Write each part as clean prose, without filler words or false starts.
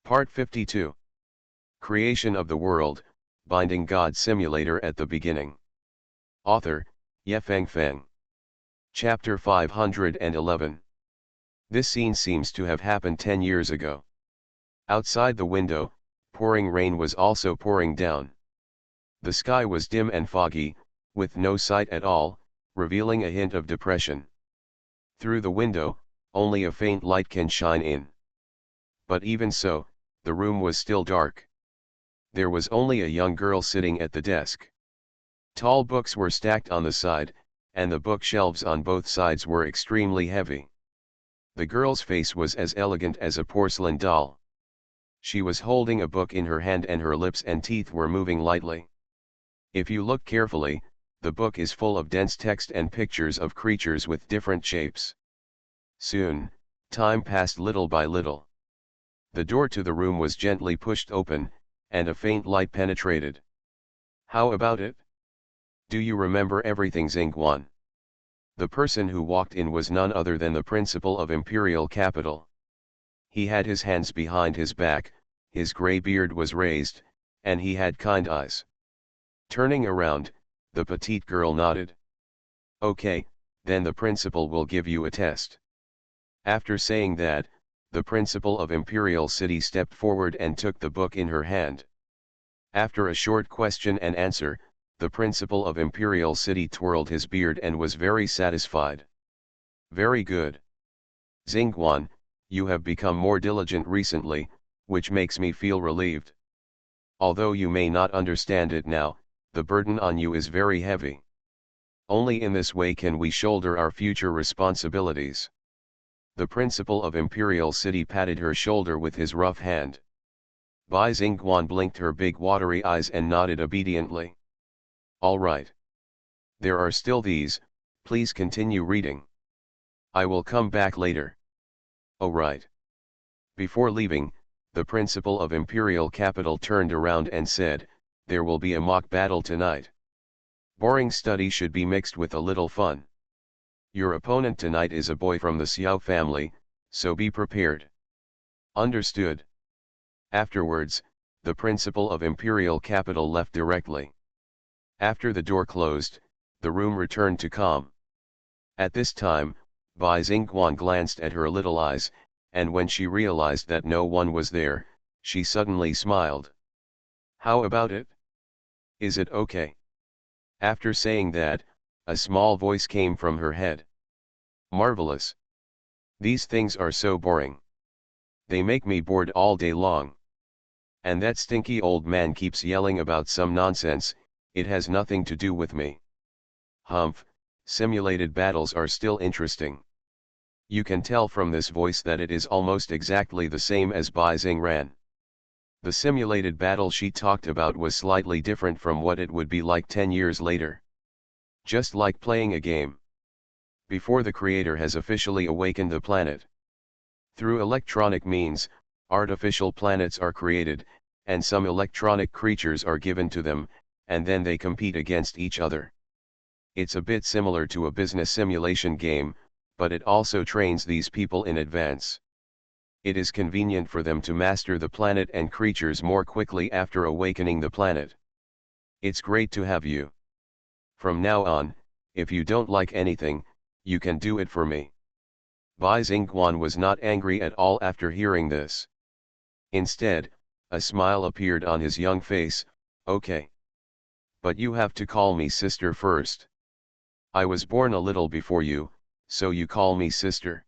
Part 52. Creation of the World, Binding God Simulator at the Beginning. Author, Yefeng Feng. Chapter 511. This scene seems to have happened 10 years ago. Outside the window, pouring rain was also pouring down. The sky was dim and foggy, with no sight at all, revealing a hint of depression. Through the window, only a faint light can shine in. But even so, the room was still dark. There was only a young girl sitting at the desk. Tall books were stacked on the side, and the bookshelves on both sides were extremely heavy. The girl's face was as elegant as a porcelain doll. She was holding a book in her hand and her lips and teeth were moving lightly. If you look carefully, the book is full of dense text and pictures of creatures with different shapes. Soon, time passed little by little. The door to the room was gently pushed open, and a faint light penetrated. How about it? Do you remember everything, Xingguan? The person who walked in was none other than the principal of Imperial Capital. He had his hands behind his back, his gray beard was raised, and he had kind eyes. Turning around, the petite girl nodded. Okay, then the principal will give you a test. After saying that, the principal of Imperial City stepped forward and took the book in her hand. After a short question and answer, the principal of Imperial City twirled his beard and was very satisfied. Very good. Xingguan, you have become more diligent recently, which makes me feel relieved. Although you may not understand it now, the burden on you is very heavy. Only in this way can we shoulder our future responsibilities. The principal of Imperial City patted her shoulder with his rough hand. Bai Xingguan blinked her big watery eyes and nodded obediently. All right. There are still these, please continue reading. I will come back later. Oh right. Before leaving, the principal of Imperial Capital turned around and said, there will be a mock battle tonight. Boring study should be mixed with a little fun. Your opponent tonight is a boy from the Xiao family, so be prepared. Understood. Afterwards, the principal of Imperial Capital left directly. After the door closed, the room returned to calm. At this time, Bai Xingguan glanced at her little eyes, and when she realized that no one was there, she suddenly smiled. How about it? Is it okay? After saying that, a small voice came from her head. Marvelous. These things are so boring. They make me bored all day long. And that stinky old man keeps yelling about some nonsense, it has nothing to do with me. Humph, simulated battles are still interesting. You can tell from this voice that it is almost exactly the same as Bai Xingran. The simulated battle she talked about was slightly different from what it would be like 10 years later. Just like playing a game. Before the creator has officially awakened the planet. Through electronic means, artificial planets are created, and some electronic creatures are given to them, and then they compete against each other. It's a bit similar to a business simulation game, but it also trains these people in advance. It is convenient for them to master the planet and creatures more quickly after awakening the planet. It's great to have you. From now on, if you don't like anything, you can do it for me. Bai Xingguan was not angry at all after hearing this. Instead, a smile appeared on his young face. Okay. But you have to call me sister first. I was born a little before you, so you call me sister.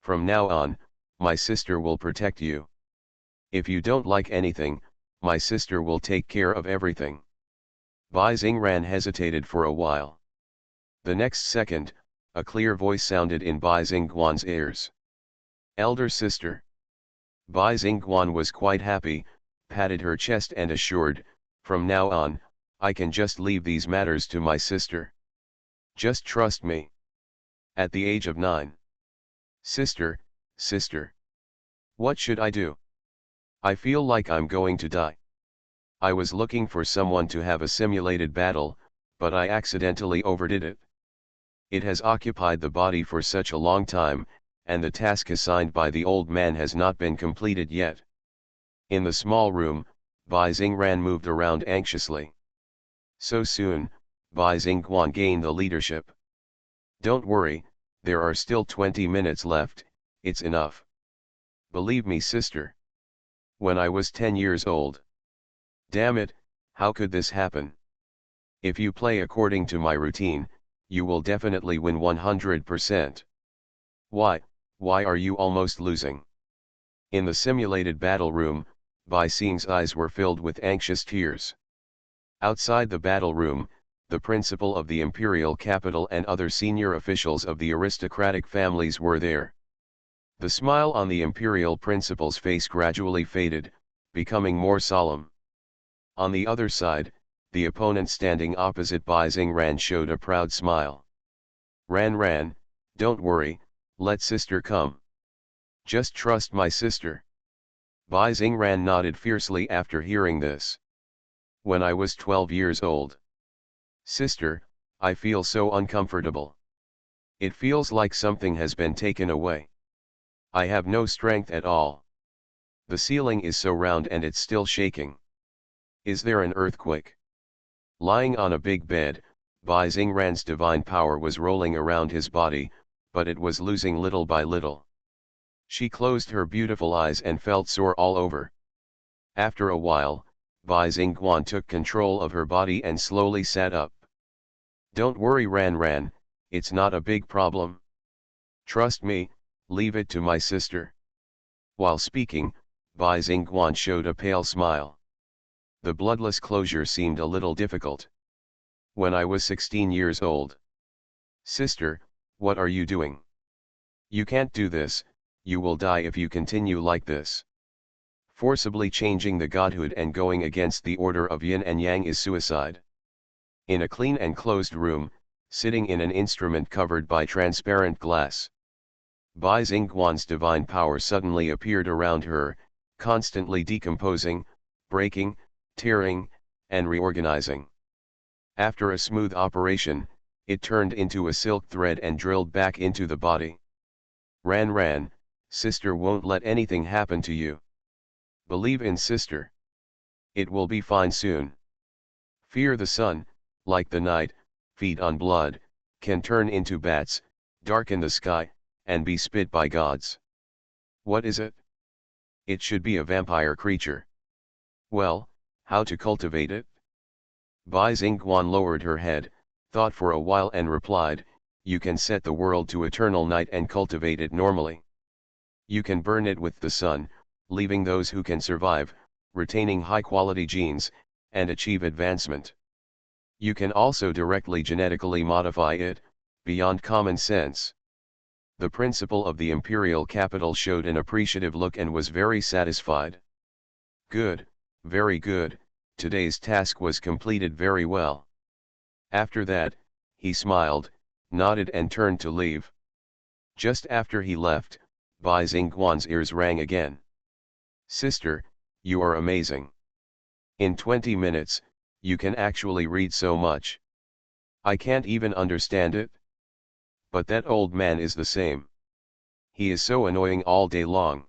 From now on, my sister will protect you. If you don't like anything, my sister will take care of everything. Bai Xingran hesitated for a while. The next second, a clear voice sounded in Bai Xingguan's ears. Elder sister. Bai Xingguan was quite happy, patted her chest and assured, from now on, I can just leave these matters to my sister. Just trust me. At the age of 9. Sister, sister. What should I do? I feel like I'm going to die. I was looking for someone to have a simulated battle, but I accidentally overdid it. It has occupied the body for such a long time, and the task assigned by the old man has not been completed yet. In the small room, Bai Xingran moved around anxiously. So soon, Bai Xingguan gained the leadership. Don't worry, there are still 20 minutes left, it's enough. Believe me, sister. When I was 10 years old. Damn it, how could this happen? If you play according to my routine, you will definitely win 100%. Why are you almost losing? In the simulated battle room, Bai Xing's eyes were filled with anxious tears. Outside the battle room, the principal of the imperial capital and other senior officials of the aristocratic families were there. The smile on the imperial principal's face gradually faded, becoming more solemn. On the other side, the opponent standing opposite Bai Xingran showed a proud smile. Ran, don't worry, let sister come. Just trust my sister. Bai Xingran nodded fiercely after hearing this. When I was 12 years old. Sister, I feel so uncomfortable. It feels like something has been taken away. I have no strength at all. The ceiling is so round and it's still shaking. Is there an earthquake? Lying on a big bed, Bai Xingran's divine power was rolling around his body, but it was losing little by little. She closed her beautiful eyes and felt sore all over. After a while, Bai Xingguan took control of her body and slowly sat up. Don't worry, Ran, it's not a big problem. Trust me, leave it to my sister. While speaking, Bai Xingguan showed a pale smile. The bloodless closure seemed a little difficult. When I was 16 years old. Sister, what are you doing? You can't do this, you will die if you continue like this. Forcibly changing the godhood and going against the order of yin and yang is suicide. In a clean and closed room, sitting in an instrument covered by transparent glass. Bai Xingguan's divine power suddenly appeared around her, constantly decomposing, breaking, tearing, and reorganizing. After a smooth operation, it turned into a silk thread and drilled back into the body. Ran, sister won't let anything happen to you. Believe in sister. It will be fine soon. Fear the sun, like the night, feed on blood, can turn into bats, darken the sky, and be spit by gods. What is it? It should be a vampire creature. Well, how to cultivate it? Bai Xingguan lowered her head, thought for a while and replied, you can set the world to eternal night and cultivate it normally. You can burn it with the sun, leaving those who can survive, retaining high-quality genes, and achieve advancement. You can also directly genetically modify it, beyond common sense. The principal of the imperial capital showed an appreciative look and was very satisfied. Good, very good, today's task was completed very well. After that, he smiled, nodded and turned to leave. Just after he left, Bai Xingguan's ears rang again. Sister, you are amazing. In 20 minutes, you can actually read so much. I can't even understand it. But that old man is the same. He is so annoying all day long.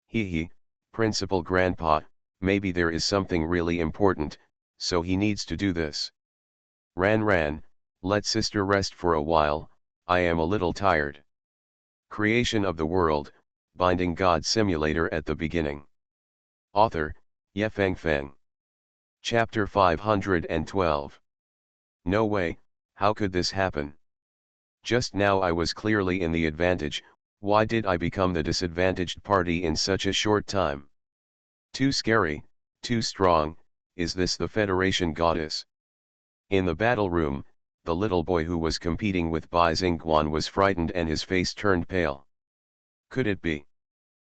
He, Principal Grandpa, maybe there is something really important, so he needs to do this. Ran, let sister rest for a while, I am a little tired. Creation of the World, Binding God Simulator at the beginning. Author, Yefeng Feng. Chapter 512. No way, how could this happen? Just now I was clearly in the advantage, why did I become the disadvantaged party in such a short time? Too scary, too strong, is this the Federation goddess? In the battle room, the little boy who was competing with Bai Xingguan was frightened and his face turned pale. Could it be?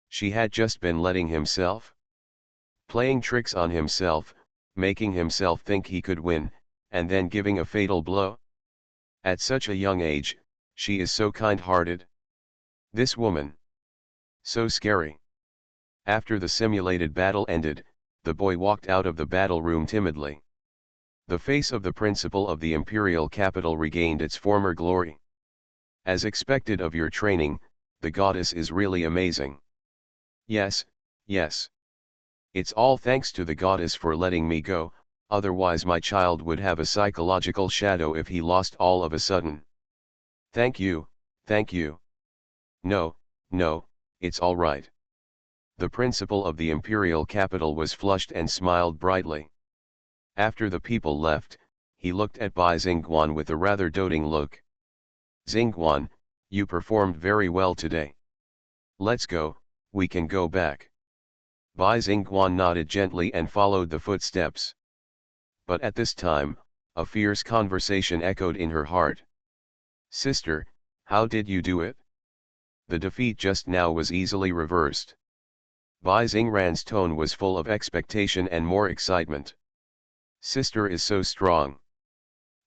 She had just been letting himself? Playing tricks on himself, making himself think he could win, and then giving a fatal blow? At such a young age, she is so kind-hearted. This woman. So scary. After the simulated battle ended, the boy walked out of the battle room timidly. The face of the principal of the imperial capital regained its former glory. As expected of your training, the goddess is really amazing. Yes. It's all thanks to the goddess for letting me go, otherwise my child would have a psychological shadow if he lost all of a sudden. Thank you, thank you. No, no, it's all right. The principal of the imperial capital was flushed and smiled brightly. After the people left, he looked at Bai Xingguan with a rather doting look. Xingguan, you performed very well today. Let's go, we can go back. Bai Xingguan nodded gently and followed the footsteps. But at this time, a fierce conversation echoed in her heart. Sister, how did you do it? The defeat just now was easily reversed. Bai Xingran's tone was full of expectation and more excitement. Sister is so strong.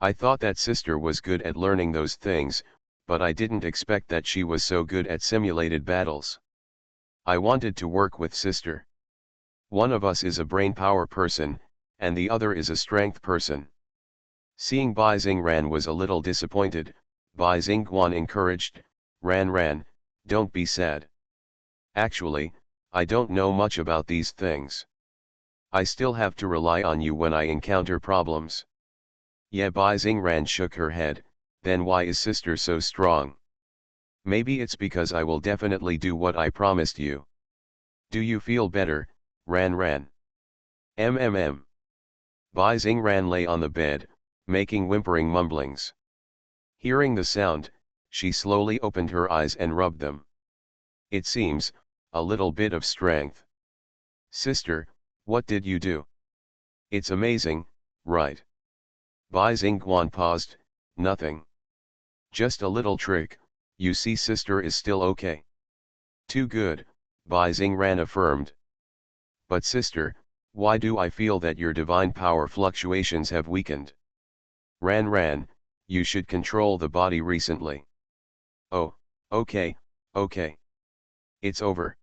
I thought that sister was good at learning those things, but I didn't expect that she was so good at simulated battles. I wanted to work with sister. One of us is a brain power person, and the other is a strength person. Seeing Bai Xingran was a little disappointed, Bai Xingguan encouraged, Ran, don't be sad. Actually, I don't know much about these things. I still have to rely on you when I encounter problems. Yeah, Bai Xingran shook her head, then why is sister so strong? Maybe it's because I will definitely do what I promised you. Do you feel better, Ran? Bai Xingran lay on the bed, making whimpering mumblings. Hearing the sound, she slowly opened her eyes and rubbed them. It seems, a little bit of strength. Sister, what did you do? It's amazing, right? Bai Xingguan paused, nothing. Just a little trick, you see sister is still okay. Too good, Bai Xingran affirmed. But sister, why do I feel that your divine power fluctuations have weakened? Ran, you should control the body recently. Oh, okay. It's over.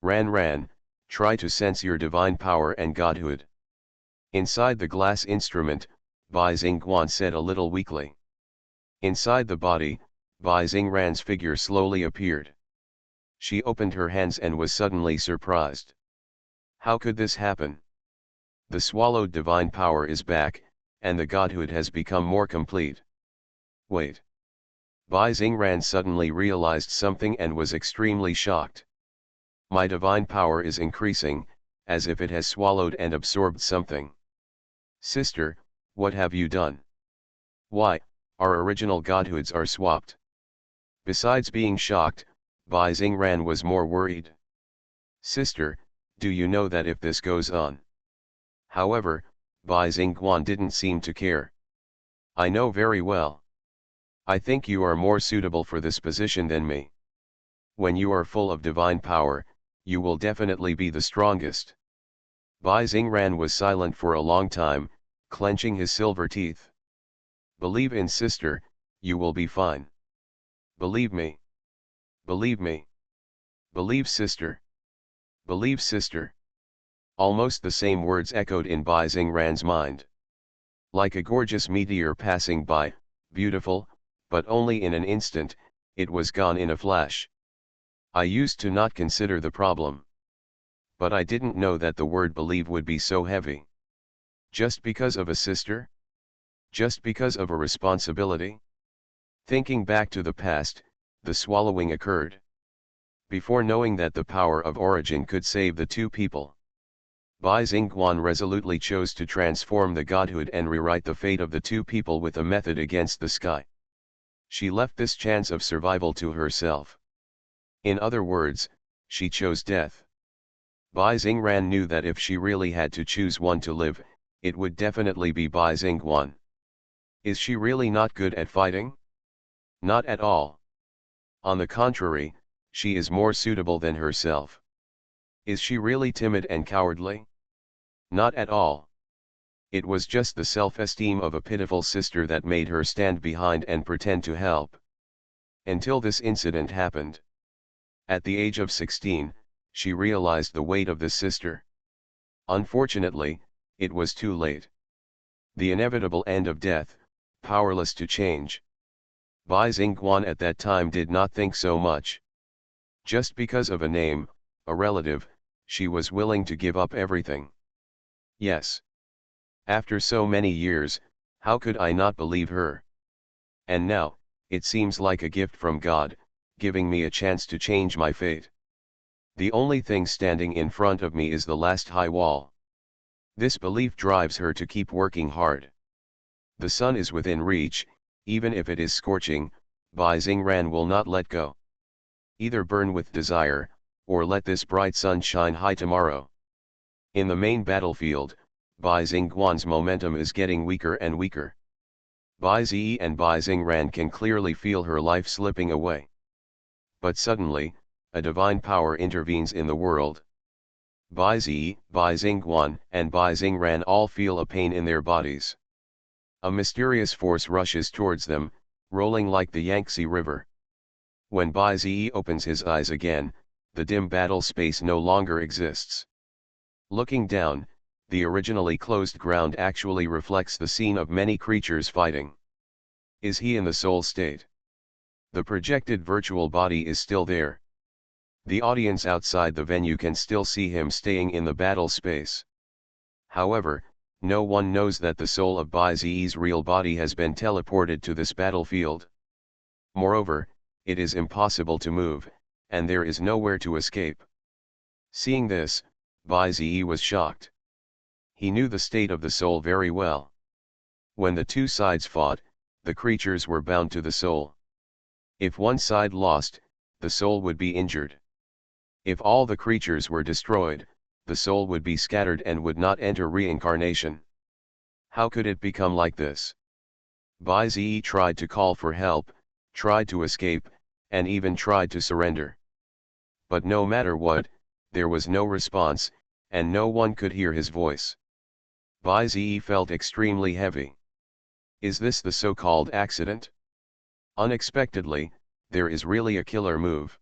Ran, try to sense your divine power and godhood. Inside the glass instrument, Bai Xingguan said a little weakly. Inside the body, Bai Xingran's figure slowly appeared. She opened her hands and was suddenly surprised. How could this happen? The swallowed divine power is back, and the godhood has become more complete. Wait. Bai Xingran suddenly realized something and was extremely shocked. My divine power is increasing, as if it has swallowed and absorbed something. Sister, what have you done? Why, our original godhoods are swapped. Besides being shocked, Bai Xingran was more worried. Sister, do you know that if this goes on? However, Bai Xingguan didn't seem to care. I know very well. I think you are more suitable for this position than me. When you are full of divine power, you will definitely be the strongest. Bai Xingran was silent for a long time, clenching his silver teeth. Believe in sister, you will be fine. Believe me. Believe me. Believe sister. Believe sister. Almost the same words echoed in Bai Xingran's mind. Like a gorgeous meteor passing by, beautiful, but only in an instant, it was gone in a flash. I used to not consider the problem. But I didn't know that the word believe would be so heavy. Just because of a sister? Just because of a responsibility? Thinking back to the past, the swallowing occurred. Before knowing that the power of origin could save the two people, Bai Xingguan resolutely chose to transform the godhood and rewrite the fate of the two people with a method against the sky. She left this chance of survival to herself. In other words, she chose death. Bai Xingran knew that if she really had to choose one to live, it would definitely be Bai Xingguan. Is she really not good at fighting? Not at all. On the contrary, she is more suitable than herself. Is she really timid and cowardly? Not at all. It was just the self-esteem of a pitiful sister that made her stand behind and pretend to help. Until this incident happened. At the age of 16, she realized the weight of this sister. Unfortunately, it was too late. The inevitable end of death, powerless to change. Bai Xingguan at that time did not think so much. Just because of a name, a relative, She was willing to give up everything. Yes. After so many years, how could I not believe her? And now, it seems like a gift from God, giving me a chance to change my fate. The only thing standing in front of me is the last high wall. This belief drives her to keep working hard. The sun is within reach, even if it is scorching, Bai Xingran will not let go. Either burn with desire, or let this bright sun shine high tomorrow. In the main battlefield, Bai Xingguan's momentum is getting weaker and weaker. Bai Zi and Bai Xingran can clearly feel her life slipping away. But suddenly, a divine power intervenes in the world. Bai Zi, Bai Xingguan, and Bai Xingran all feel a pain in their bodies. A mysterious force rushes towards them, rolling like the Yangtze River. When Bai Zi opens his eyes again, the dim battle space no longer exists. Looking down, the originally closed ground actually reflects the scene of many creatures fighting. Is he in the soul state? The projected virtual body is still there. The audience outside the venue can still see him staying in the battle space. However, no one knows that the soul of Bai Zi's real body has been teleported to this battlefield. Moreover, it is impossible to move, and there is nowhere to escape. Seeing this, Bai Zi was shocked. He knew the state of the soul very well. When the two sides fought, the creatures were bound to the soul. If one side lost, the soul would be injured. If all the creatures were destroyed, the soul would be scattered and would not enter reincarnation. How could it become like this? Bai Zi tried to call for help, tried to escape, and even tried to surrender. But no matter what, there was no response, and no one could hear his voice. Bai Zi felt extremely heavy. Is this the so-called accident? Unexpectedly, there is really a killer move.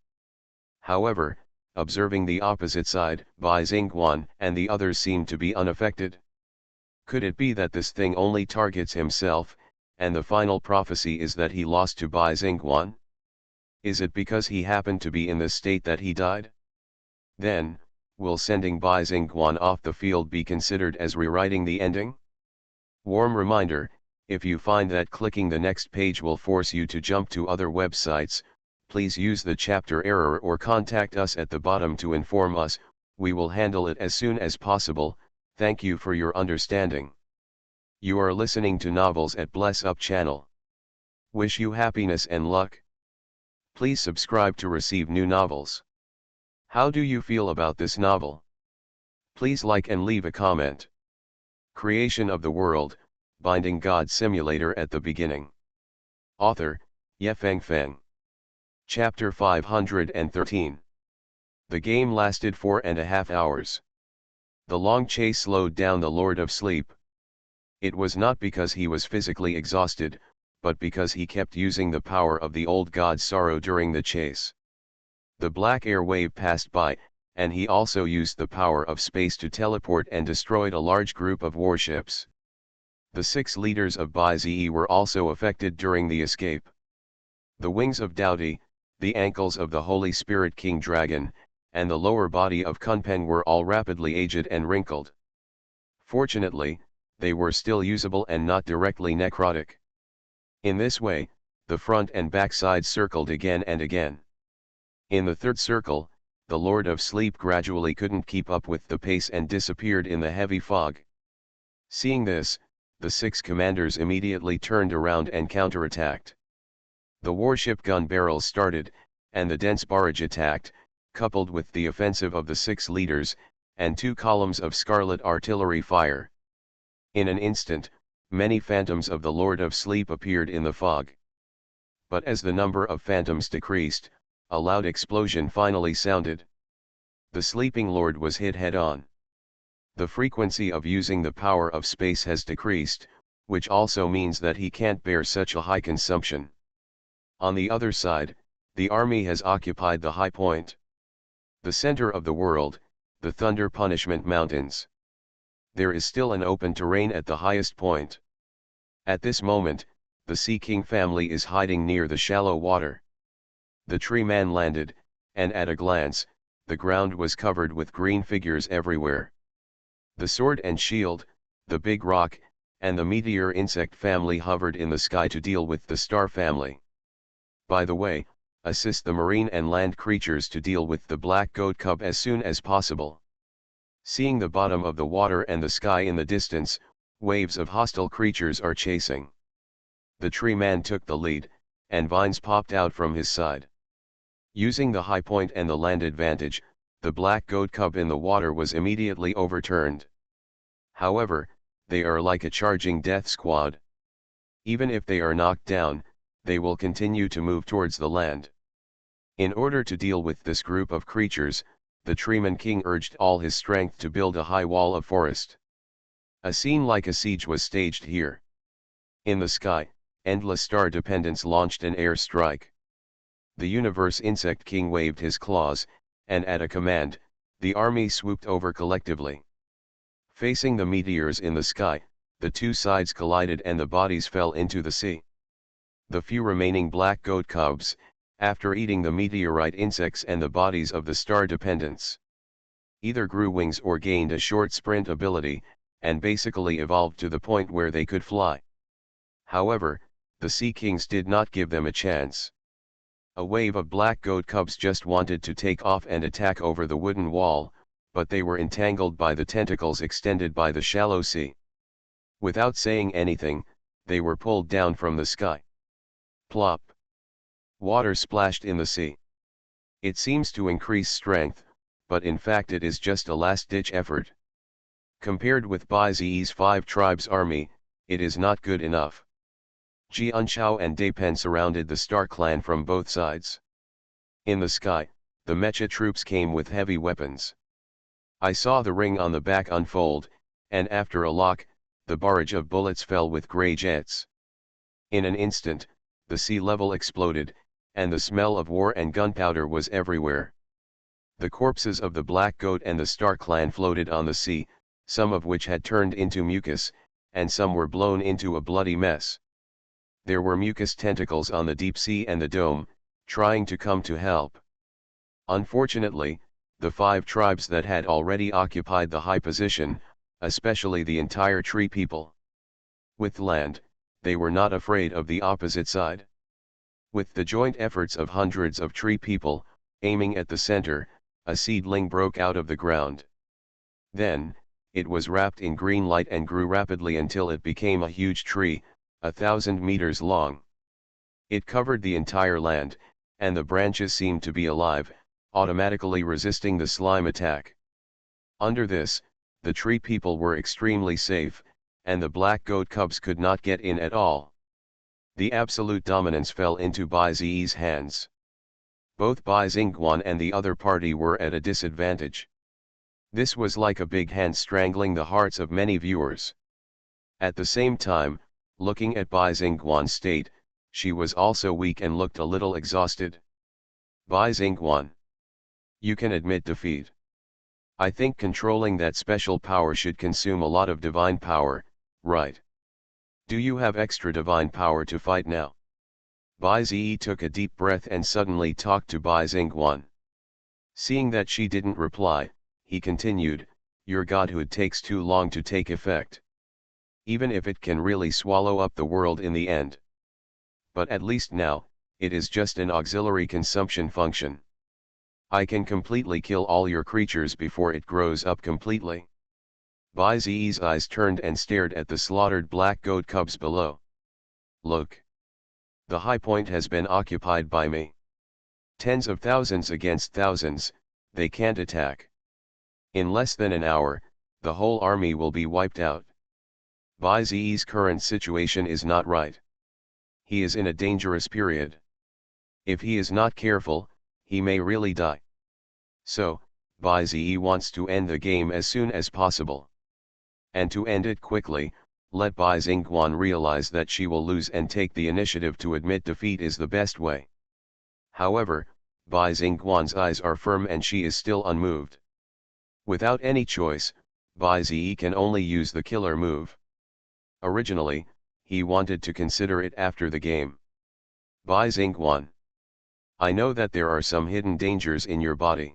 However, observing the opposite side, Bai Xingguan and the others seem to be unaffected. Could it be that this thing only targets himself, and the final prophecy is that he lost to Bai Xingguan? Is it because he happened to be in this state that he died? Then, will sending Bai Xingguan off the field be considered as rewriting the ending? Warm reminder, if you find that clicking the next page will force you to jump to other websites, please use the chapter error or contact us at the bottom to inform us. We will handle it as soon as possible. Thank you for your understanding. You are listening to Novels at Bless Up channel. Wish you happiness and luck. Please subscribe to receive new novels. How do you feel about this novel? Please like and leave a comment. Creation of the World, Binding God Simulator at the beginning. Author, Yefeng Feng. Chapter 513. The game lasted 4.5 hours. The long chase slowed down the Lord of Sleep. It was not because he was physically exhausted, but because he kept using the power of the old god Sorrow during the chase. The black air wave passed by, and he also used the power of space to teleport and destroyed a large group of warships. The 6 leaders of Bai Zi were also affected during the escape. The wings of Doughty, the ankles of the Holy Spirit King Dragon, and the lower body of Kunpeng were all rapidly aged and wrinkled. Fortunately, they were still usable and not directly necrotic. In this way, the front and back sides circled again and again. In the third circle, the Lord of Sleep gradually couldn't keep up with the pace and disappeared in the heavy fog. Seeing this, the 6 commanders immediately turned around and counterattacked. The warship gun barrels started, and the dense barrage attacked, coupled with the offensive of the 6 leaders, and 2 columns of scarlet artillery fire. In an instant, many phantoms of the Lord of Sleep appeared in the fog. But as the number of phantoms decreased, a loud explosion finally sounded. The sleeping Lord was hit head-on. The frequency of using the power of space has decreased, which also means that he can't bear such a high consumption. On the other side, the army has occupied the high point. The center of the world, the Thunder Punishment Mountains. There is still an open terrain at the highest point. At this moment, the Sea King family is hiding near the shallow water. The tree man landed, and at a glance, the ground was covered with green figures everywhere. The sword and shield, the big rock, and the meteor insect family hovered in the sky to deal with the star family. By the way, assist the marine and land creatures to deal with the black goat cub as soon as possible. Seeing the bottom of the water and the sky in the distance, waves of hostile creatures are chasing. The tree man took the lead, and vines popped out from his side. Using the high point and the land advantage, the black goat cub in the water was immediately overturned. However, they are like a charging death squad. Even if they are knocked down, they will continue to move towards the land. In order to deal with this group of creatures, the Treeman King urged all his strength to build a high wall of forest. A scene like a siege was staged here. In the sky, endless star dependents launched an air strike. The Universe Insect King waved his claws, and at a command, the army swooped over collectively. Facing the meteors in the sky, the two sides collided and the bodies fell into the sea. The few remaining black goat cubs, after eating the meteorite insects and the bodies of the star dependents, either grew wings or gained a short sprint ability, and basically evolved to the point where they could fly. However, the Sea Kings did not give them a chance. A wave of black goat cubs just wanted to take off and attack over the wooden wall, but they were entangled by the tentacles extended by the shallow sea. Without saying anything, they were pulled down from the sky. Plop! Water splashed in the sea. It seems to increase strength, but in fact it is just a last-ditch effort. Compared with Bai Zi's 5 tribes army, it is not good enough. Jianchao and Daipen surrounded the Star Clan from both sides. In the sky, the mecha troops came with heavy weapons. I saw the ring on the back unfold, and after a lock, the barrage of bullets fell with grey jets. In an instant, the sea level exploded, and the smell of war and gunpowder was everywhere. The corpses of the Black Goat and the Star Clan floated on the sea, some of which had turned into mucus, and some were blown into a bloody mess. There were mucus tentacles on the deep sea and the dome, trying to come to help. Unfortunately, the 5 tribes that had already occupied the high position, especially the entire tree people. With land, they were not afraid of the opposite side. With the joint efforts of hundreds of tree people, aiming at the center, a seedling broke out of the ground. Then, it was wrapped in green light and grew rapidly until it became a huge tree, 1,000 meters long. It covered the entire land, and the branches seemed to be alive, automatically resisting the slime attack. Under this, the tree people were extremely safe, and the black goat cubs could not get in at all. The absolute dominance fell into Bai Zi's hands. Both Bai Xingguan and the other party were at a disadvantage. This was like a big hand strangling the hearts of many viewers. At the same time, looking at Bai Xingguan's state, she was also weak and looked a little exhausted. Bai Xingguan, you can admit defeat. I think controlling that special power should consume a lot of divine power, right? Do you have extra divine power to fight now? Bai Zi took a deep breath and suddenly talked to Bai Xingguan. Seeing that she didn't reply, he continued, your godhood takes too long to take effect. Even if it can really swallow up the world in the end. But at least now, it is just an auxiliary consumption function. I can completely kill all your creatures before it grows up completely. Bai Zi's eyes turned and stared at the slaughtered black goat cubs below. Look. The high point has been occupied by me. Tens of thousands against thousands, they can't attack. In less than an hour, the whole army will be wiped out. Bai Zi's current situation is not right. He is in a dangerous period. If he is not careful, he may really die. So, Bai Zi wants to end the game as soon as possible. And to end it quickly, let Bai Xingguan realize that she will lose and take the initiative to admit defeat is the best way. However, Bai Xingguan's eyes are firm and she is still unmoved. Without any choice, Bai Zi can only use the killer move. Originally, he wanted to consider it after the game. Bai Xingguan, I know that there are some hidden dangers in your body.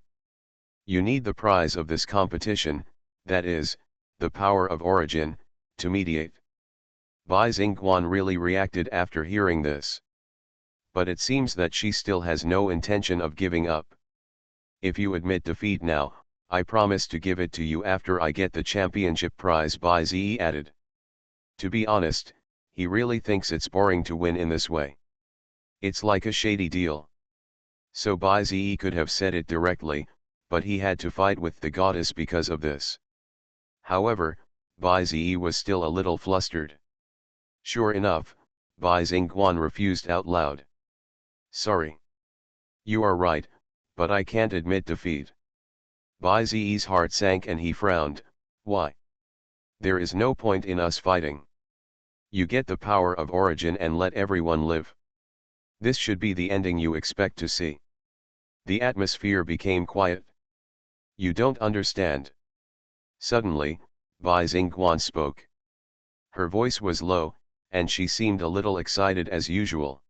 You need the prize of this competition, that is, the power of origin, to mediate. Bai Xingguan really reacted after hearing this. But it seems that she still has no intention of giving up. If you admit defeat now, I promise to give it to you after I get the championship prize, Bai Zi added. To be honest, he really thinks it's boring to win in this way. It's like a shady deal. So Bai Zi could have said it directly, but he had to fight with the goddess because of this. However, Bai Zi was still a little flustered. Sure enough, Bai Xingguan refused out loud. Sorry. You are right, but I can't admit defeat. Bai Zi's heart sank and he frowned. Why? There is no point in us fighting. You get the power of origin and let everyone live. This should be the ending you expect to see. The atmosphere became quiet. You don't understand. Suddenly, Bai Xingguan spoke. Her voice was low, and she seemed a little excited as usual.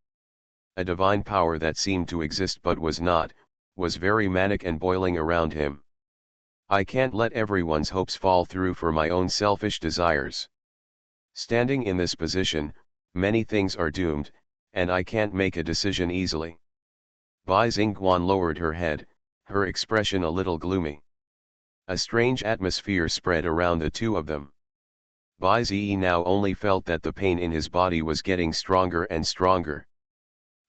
A divine power that seemed to exist but was not, was very manic and boiling around him. I can't let everyone's hopes fall through for my own selfish desires. Standing in this position, many things are doomed, and I can't make a decision easily. Bai Xingguan lowered her head, her expression a little gloomy. A strange atmosphere spread around the two of them. Bai Zi now only felt that the pain in his body was getting stronger and stronger.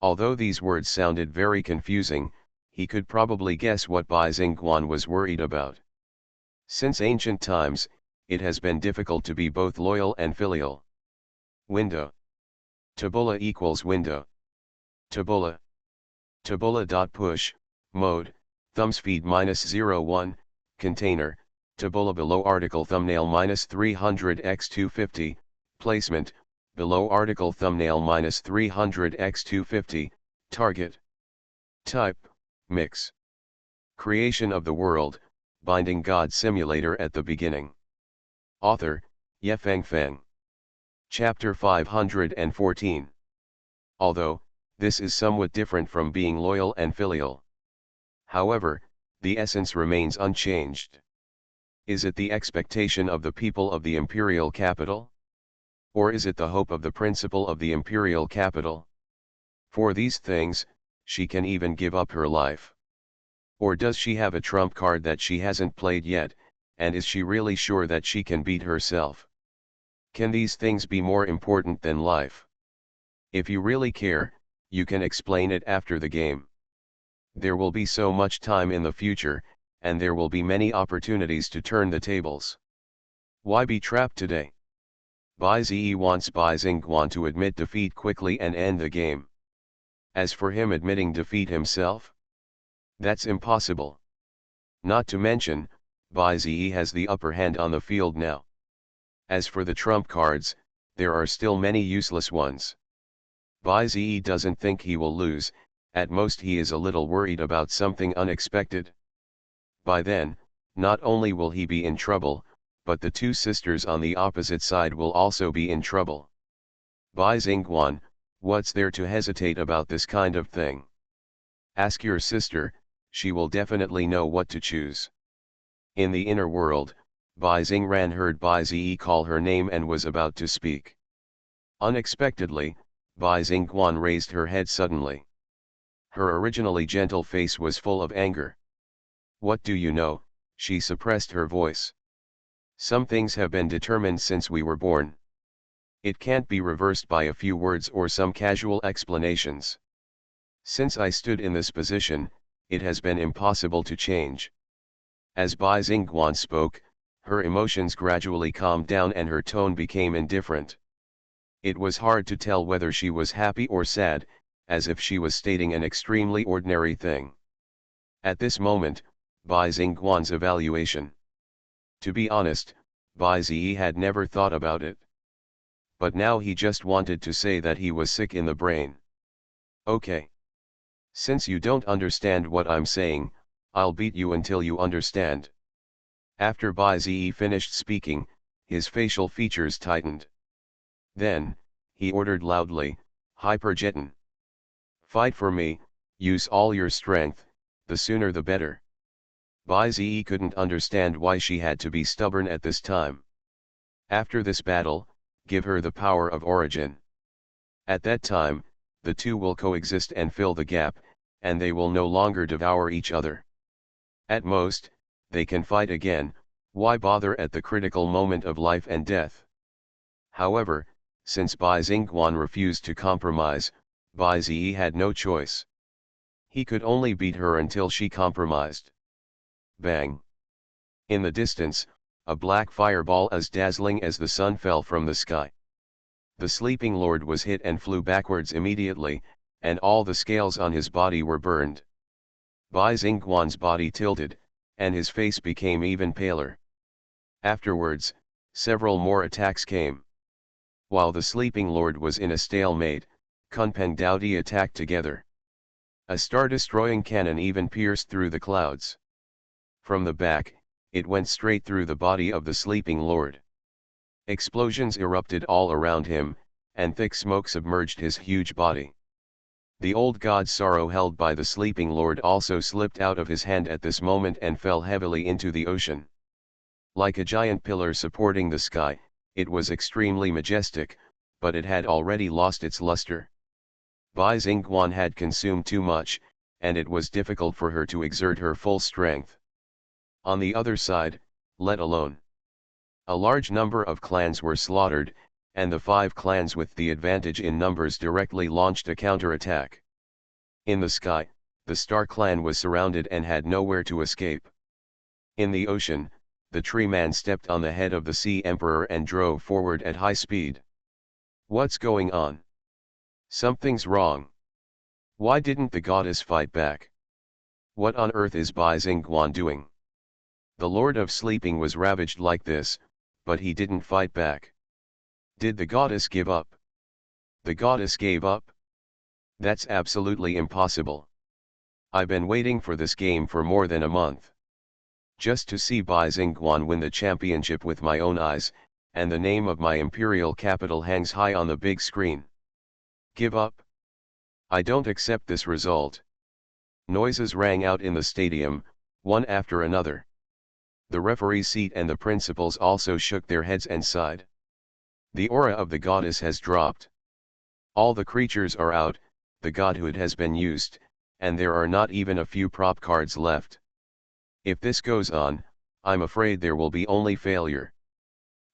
Although these words sounded very confusing, he could probably guess what Bai Xingguan was worried about. Since ancient times, it has been difficult to be both loyal and filial. Window. Tabula equals window. Tabula. Tabula.push, mode, thumbspeed -01, container, tabula below article thumbnail -300x250, placement, below article thumbnail -300x250, target. Type, mix. Creation of the world, binding God simulator at the beginning. Author, Yefeng Feng. Chapter 514. Although, this is somewhat different from being loyal and filial. However, the essence remains unchanged. Is it the expectation of the people of the imperial capital? Or is it the hope of the principal of the imperial capital? For these things, she can even give up her life. Or does she have a trump card that she hasn't played yet, and is she really sure that she can beat herself? Can these things be more important than life? If you really care, you can explain it after the game. There will be so much time in the future, and there will be many opportunities to turn the tables. Why be trapped today? Bai Zi wants Bai Xingguan to admit defeat quickly and end the game. As for him admitting defeat himself, that's impossible. Not to mention, Bai Zi has the upper hand on the field now. As for the trump cards, there are still many useless ones. Bai Zi doesn't think he will lose, at most he is a little worried about something unexpected. By then, not only will he be in trouble, but the two sisters on the opposite side will also be in trouble. Bai Xingguan, what's there to hesitate about this kind of thing? Ask your sister, she will definitely know what to choose. In the inner world, Bai Xingran heard Bai Zi call her name and was about to speak. Unexpectedly, Bai Xingguan raised her head suddenly. Her originally gentle face was full of anger. What do you know? She suppressed her voice. Some things have been determined since we were born. It can't be reversed by a few words or some casual explanations. Since I stood in this position, it has been impossible to change. As Bai Xingguan spoke, her emotions gradually calmed down and her tone became indifferent. It was hard to tell whether she was happy or sad, as if she was stating an extremely ordinary thing. At this moment, Bai Xingguan's evaluation. To be honest, Bai Zi had never thought about it. But now he just wanted to say that he was sick in the brain. Okay. Since you don't understand what I'm saying, I'll beat you until you understand. After Bai Zi finished speaking, his facial features tightened. Then, he ordered loudly, Hyperjeton. Fight for me, use all your strength, the sooner the better. Bai Zi couldn't understand why she had to be stubborn at this time. After this battle, give her the power of origin. At that time, the two will coexist and fill the gap, and they will no longer devour each other. At most, they can fight again, why bother at the critical moment of life and death? However, since Bai Xingguan refused to compromise, Bai Zi had no choice. He could only beat her until she compromised. Bang! In the distance, a black fireball as dazzling as the sun fell from the sky. The sleeping lord was hit and flew backwards immediately, and all the scales on his body were burned. Bai Xingguan's body tilted, and his face became even paler. Afterwards, several more attacks came. While the sleeping lord was in a stalemate, Kunpeng Daodi attacked together. A star-destroying cannon even pierced through the clouds. From the back, it went straight through the body of the sleeping lord. Explosions erupted all around him, and thick smoke submerged his huge body. The old god's sorrow held by the sleeping lord also slipped out of his hand at this moment and fell heavily into the ocean. Like a giant pillar supporting the sky, it was extremely majestic, but it had already lost its luster. Bai Xingguan had consumed too much, and it was difficult for her to exert her full strength. On the other side, let alone. A large number of clans were slaughtered, and the 5 clans with the advantage in numbers directly launched a counterattack. In the sky, the Star clan was surrounded and had nowhere to escape. In the ocean, the tree man stepped on the head of the Sea Emperor and drove forward at high speed. What's going on? Something's wrong. Why didn't the goddess fight back? What on earth is Bai Xingguan doing? The Lord of Sleeping was ravaged like this, but he didn't fight back. Did the goddess give up? The goddess gave up? That's absolutely impossible. I've been waiting for this game for more than a month. Just to see Bai Xingguan win the championship with my own eyes, and the name of my imperial capital hangs high on the big screen. Give up? I don't accept this result. Noises rang out in the stadium, one after another. The referee's seat and the principals also shook their heads and sighed. The aura of the goddess has dropped. All the creatures are out, the godhood has been used, and there are not even a few prop cards left. If this goes on, I'm afraid there will be only failure.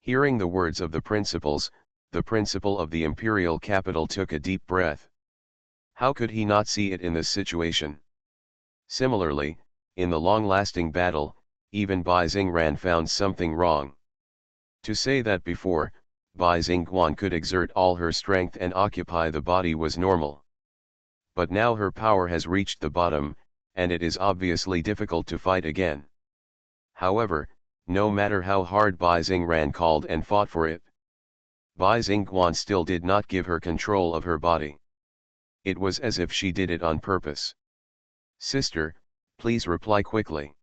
Hearing the words of the principals, the principal of the imperial capital took a deep breath. How could he not see it in this situation? Similarly, in the long-lasting battle, even Bai Xingran found something wrong. To say that before, Bai Xingguan could exert all her strength and occupy the body was normal. But now her power has reached the bottom, and it is obviously difficult to fight again. However, no matter how hard Bai Xingran called and fought for it, Bai Xingguan still did not give her control of her body. It was as if she did it on purpose. Sister, please reply quickly.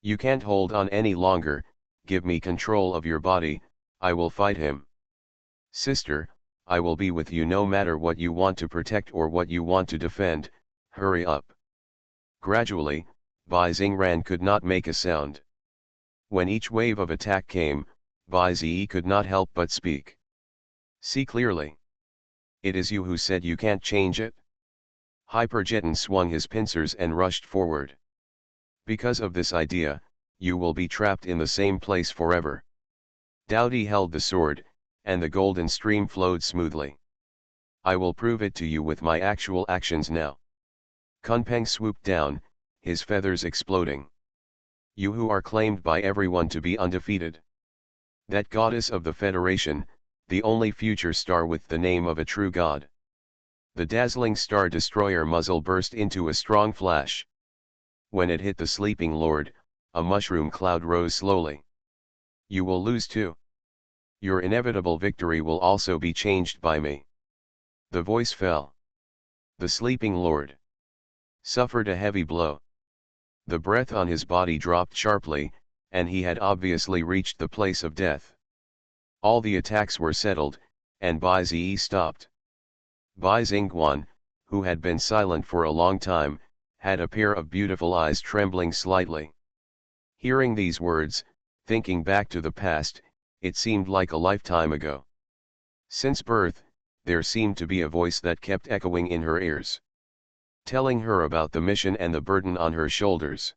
You can't hold on any longer, give me control of your body, I will fight him. Sister, I will be with you no matter what you want to protect or what you want to defend, hurry up. Gradually, Bai Xingran could not make a sound. When each wave of attack came, Bai Zi could not help but speak. See clearly. It is you who said you can't change it? Hyperjeton swung his pincers and rushed forward. Because of this idea, you will be trapped in the same place forever. Daodi held the sword, and the golden stream flowed smoothly. I will prove it to you with my actual actions now. Kunpeng swooped down, his feathers exploding. You who are claimed by everyone to be undefeated. That goddess of the Federation, the only future star with the name of a true god. The dazzling star destroyer muzzle burst into a strong flash. When it hit the sleeping lord, a mushroom cloud rose slowly. You will lose too. Your inevitable victory will also be changed by me. The voice fell. The sleeping lord suffered a heavy blow. The breath on his body dropped sharply, and he had obviously reached the place of death. All the attacks were settled, and Bai Zi stopped. Bai Xingguan, who had been silent for a long time, had a pair of beautiful eyes trembling slightly. Hearing these words, thinking back to the past, it seemed like a lifetime ago. Since birth, there seemed to be a voice that kept echoing in her ears, telling her about the mission and the burden on her shoulders.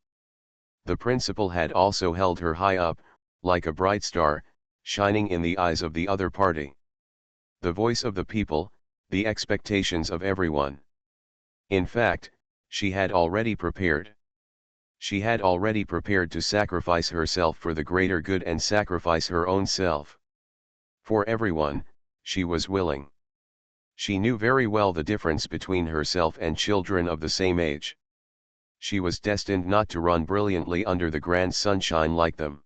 The principal had also held her high up, like a bright star, shining in the eyes of the other party. The voice of the people, the expectations of everyone. In fact, she had already prepared. She had already prepared to sacrifice herself for the greater good and sacrifice her own self. For everyone, she was willing. She knew very well the difference between herself and children of the same age. She was destined not to run brilliantly under the grand sunshine like them.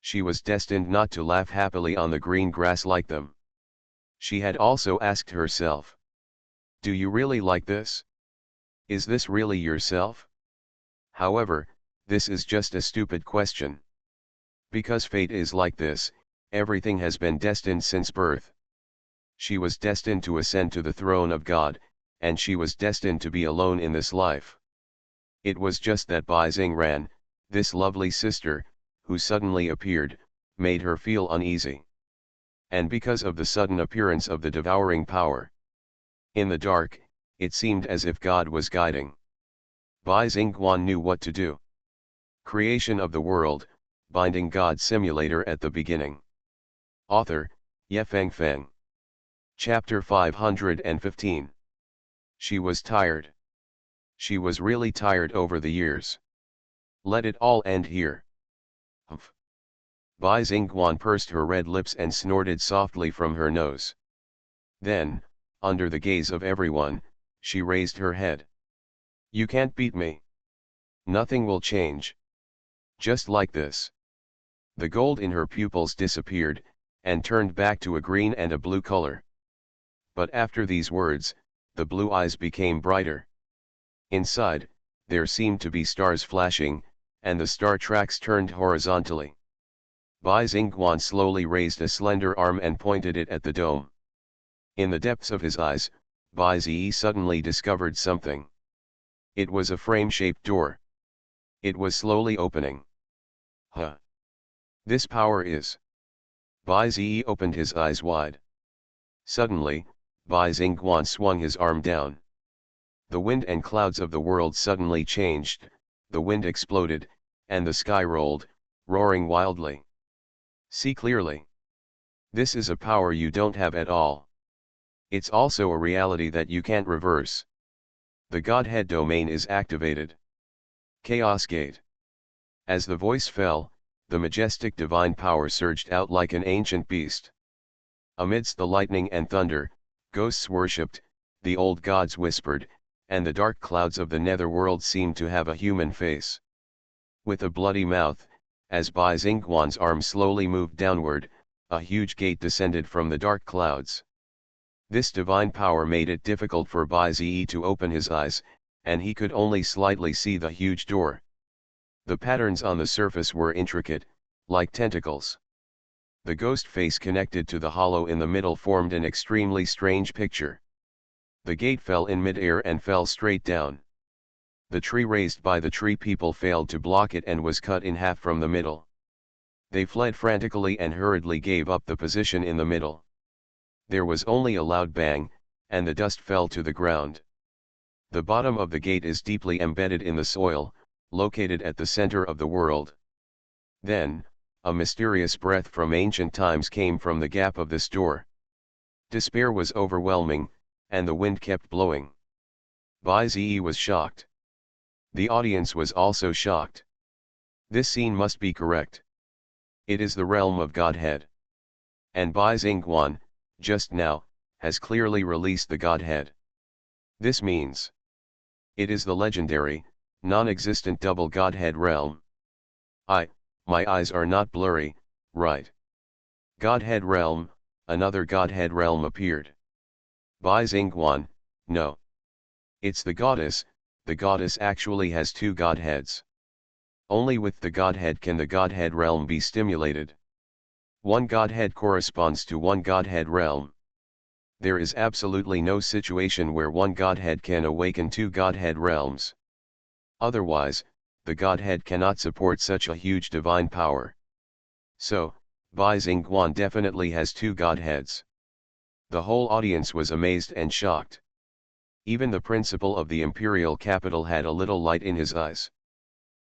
She was destined not to laugh happily on the green grass like them. She had also asked herself, "Do you really like this? Is this really yourself?" However, this is just a stupid question. Because fate is like this, everything has been destined since birth. She was destined to ascend to the throne of God, and she was destined to be alone in this life. It was just that Bai Xingran, this lovely sister, who suddenly appeared, made her feel uneasy. And because of the sudden appearance of the devouring power. In the dark, it seemed as if God was guiding. Bai Xingguan knew what to do. Creation of the world, binding God simulator at the beginning. Author, Yefeng Feng. Chapter 515. She was tired. She was really tired over the years. Let it all end here. Humph. Bai Xingguan pursed her red lips and snorted softly from her nose. Then, under the gaze of everyone, she raised her head. "You can't beat me. Nothing will change. Just like this." The gold in her pupils disappeared, and turned back to a green and a blue color. But after these words, the blue eyes became brighter. Inside, there seemed to be stars flashing, and the star tracks turned horizontally. Bai Xingguan slowly raised a slender arm and pointed it at the dome. In the depths of his eyes, Bai Zi suddenly discovered something. It was a frame-shaped door. It was slowly opening. Huh! This power is... Bai Zi opened his eyes wide. Suddenly, Bai Xingguan swung his arm down. The wind and clouds of the world suddenly changed, the wind exploded, and the sky rolled, roaring wildly. See clearly. This is a power you don't have at all. It's also a reality that you can't reverse. The Godhead domain is activated. Chaos Gate. As the voice fell, the majestic divine power surged out like an ancient beast. Amidst the lightning and thunder, ghosts worshipped, the old gods whispered, and the dark clouds of the netherworld seemed to have a human face. With a bloody mouth, as Bai Xingguan's arm slowly moved downward, a huge gate descended from the dark clouds. This divine power made it difficult for Bai Zi to open his eyes, and he could only slightly see the huge door. The patterns on the surface were intricate, like tentacles. The ghost face connected to the hollow in the middle formed an extremely strange picture. The gate fell in mid-air and fell straight down. The tree raised by the tree people failed to block it and was cut in half from the middle. They fled frantically and hurriedly gave up the position in the middle. There was only a loud bang, and the dust fell to the ground. The bottom of the gate is deeply embedded in the soil, located at the center of the world. Then, a mysterious breath from ancient times came from the gap of this door. Despair was overwhelming, and the wind kept blowing. Bai Zi was shocked. The audience was also shocked. This scene must be correct. It is the realm of Godhead. And Bai Xingguan, just now, has clearly released the Godhead. This means it is the legendary, non-existent double Godhead realm. My eyes are not blurry, right? Godhead realm, another Godhead realm appeared. Bai Xingguan, no. It's the goddess actually has two Godheads. Only with the Godhead can the Godhead realm be stimulated. One Godhead corresponds to one Godhead realm. There is absolutely no situation where one Godhead can awaken two Godhead realms. Otherwise, the Godhead cannot support such a huge divine power. So, Bai Xingguan definitely has two Godheads. The whole audience was amazed and shocked. Even the principal of the imperial capital had a little light in his eyes.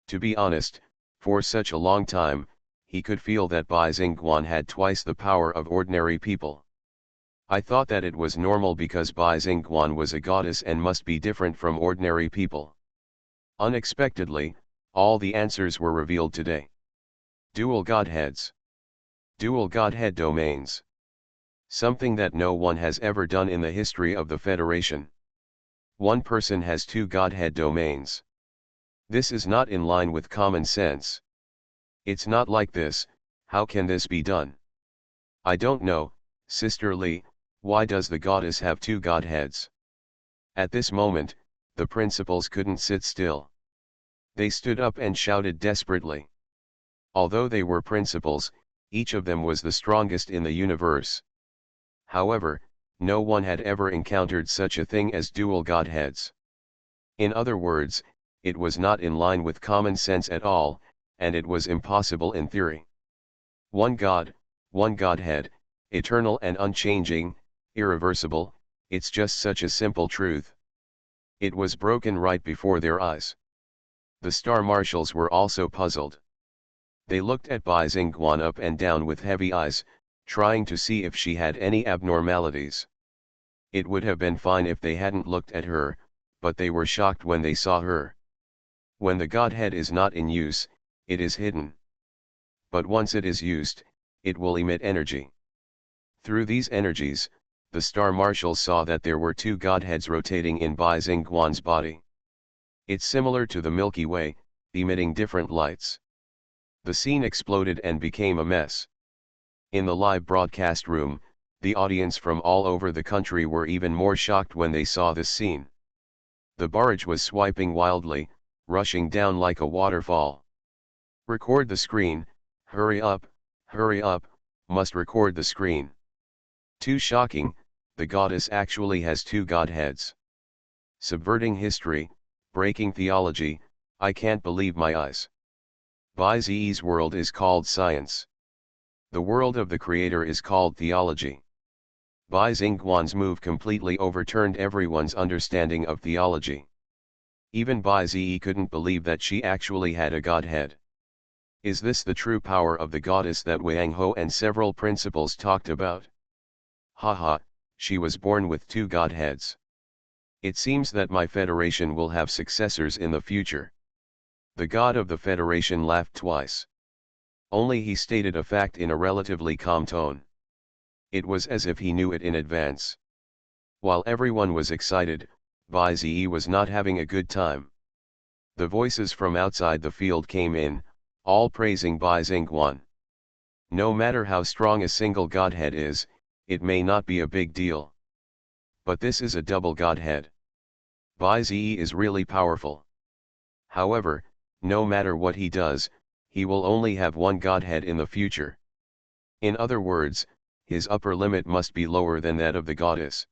To be honest, for such a long time, he could feel that Bai Xingguan had twice the power of ordinary people. I thought that it was normal because Bai Xingguan was a goddess and must be different from ordinary people. Unexpectedly, all the answers were revealed today. Dual Godheads. Dual Godhead domains. Something that no one has ever done in the history of the Federation. One person has two Godhead domains. This is not in line with common sense. It's not like this. How can this be done? I don't know, Sister Lee, why does the goddess have two Godheads? At this moment, the principals couldn't sit still. They stood up and shouted desperately. Although they were principals, each of them was the strongest in the universe. However, no one had ever encountered such a thing as dual Godheads. In other words, it was not in line with common sense at all, and it was impossible in theory. One God, one Godhead, eternal and unchanging, irreversible, it's just such a simple truth. It was broken right before their eyes. The star marshals were also puzzled. They looked at Bai Xingguan up and down with heavy eyes, trying to see if she had any abnormalities. It would have been fine if they hadn't looked at her, but they were shocked when they saw her. When the Godhead is not in use, it is hidden. But once it is used, it will emit energy. Through these energies, the star marshals saw that there were two Godheads rotating in Bai Xingguan's body. It's similar to the Milky Way, emitting different lights. The scene exploded and became a mess. In the live broadcast room, the audience from all over the country were even more shocked when they saw this scene. The barrage was swiping wildly, rushing down like a waterfall. Record the screen, hurry up, must record the screen. Too shocking, the goddess actually has two Godheads. Subverting history, breaking theology, I can't believe my eyes. Bai Zi's world is called science. The world of the Creator is called theology. Bai Xingguan's move completely overturned everyone's understanding of theology. Even Bai Zi couldn't believe that she actually had a Godhead. Is this the true power of the goddess that Wang Ho and several principals talked about? Haha, she was born with two Godheads. It seems that my Federation will have successors in the future. The god of the Federation laughed twice. Only he stated a fact in a relatively calm tone. It was as if he knew it in advance. While everyone was excited, Bai Zi was not having a good time. The voices from outside the field came in, all praising Bai Xingguan. No matter how strong a single Godhead is, it may not be a big deal. But this is a double Godhead. Bai Zi is really powerful. However, no matter what he does, he will only have one Godhead in the future. In other words, his upper limit must be lower than that of the goddess.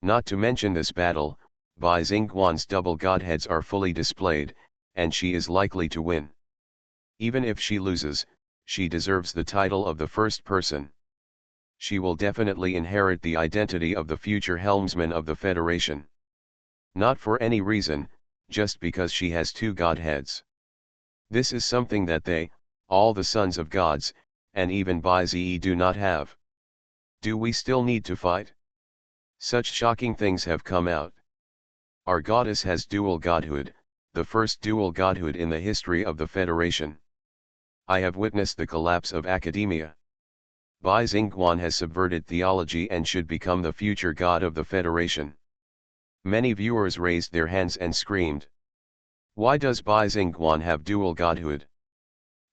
Not to mention this battle, Bai Xingguan's double Godheads are fully displayed, and she is likely to win. Even if she loses, she deserves the title of the first person. She will definitely inherit the identity of the future helmsman of the Federation. Not for any reason, just because she has two Godheads. This is something that they, all the sons of gods, and even Bai Zi do not have. Do we still need to fight? Such shocking things have come out. Our goddess has dual godhood, the first dual godhood in the history of the Federation. I have witnessed the collapse of academia. Bai Xingguan has subverted theology and should become the future god of the Federation. Many viewers raised their hands and screamed. Why does Bai Xingguan have dual godhood?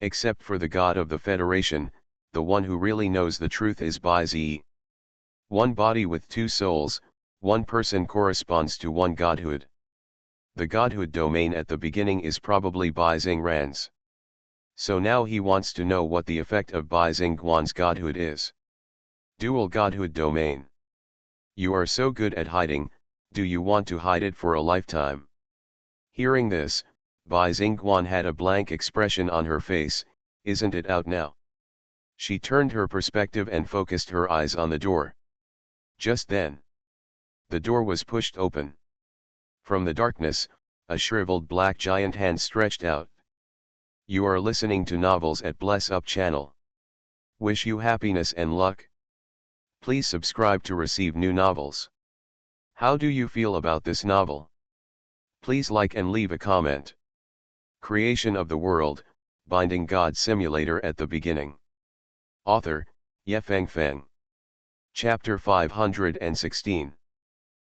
Except for the god of the Federation, the one who really knows the truth is Bai Zi. One body with two souls, one person corresponds to one godhood. The godhood domain at the beginning is probably Bai Xingran's. So now he wants to know what the effect of Bai Xingguan's godhood is. Dual godhood domain. You are so good at hiding, do you want to hide it for a lifetime? Hearing this, Bai Xingguan had a blank expression on her face. Isn't it out now? She turned her perspective and focused her eyes on the door. Just then, the door was pushed open. From the darkness, a shriveled black giant hand stretched out. You are listening to Novels at Bless Up channel. Wish you happiness and luck. Please subscribe to receive new novels. How do you feel about this novel? Please like and leave a comment. Creation of the World, Binding God Simulator at the Beginning. Author, Yefeng Feng. Chapter 516.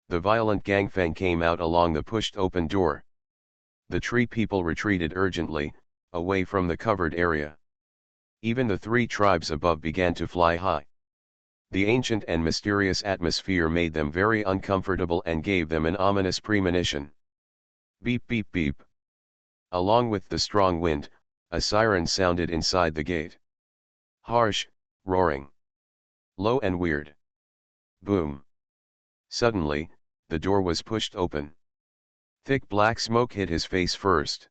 The violent Gangfeng came out along the pushed open door. The tree people retreated urgently, away from the covered area. Even the three tribes above began to fly high. The ancient and mysterious atmosphere made them very uncomfortable and gave them an ominous premonition. Beep beep beep. Along with the strong wind, a siren sounded inside the gate. Harsh, roaring. Low and weird. Boom. Suddenly, the door was pushed open. Thick black smoke hit his face first.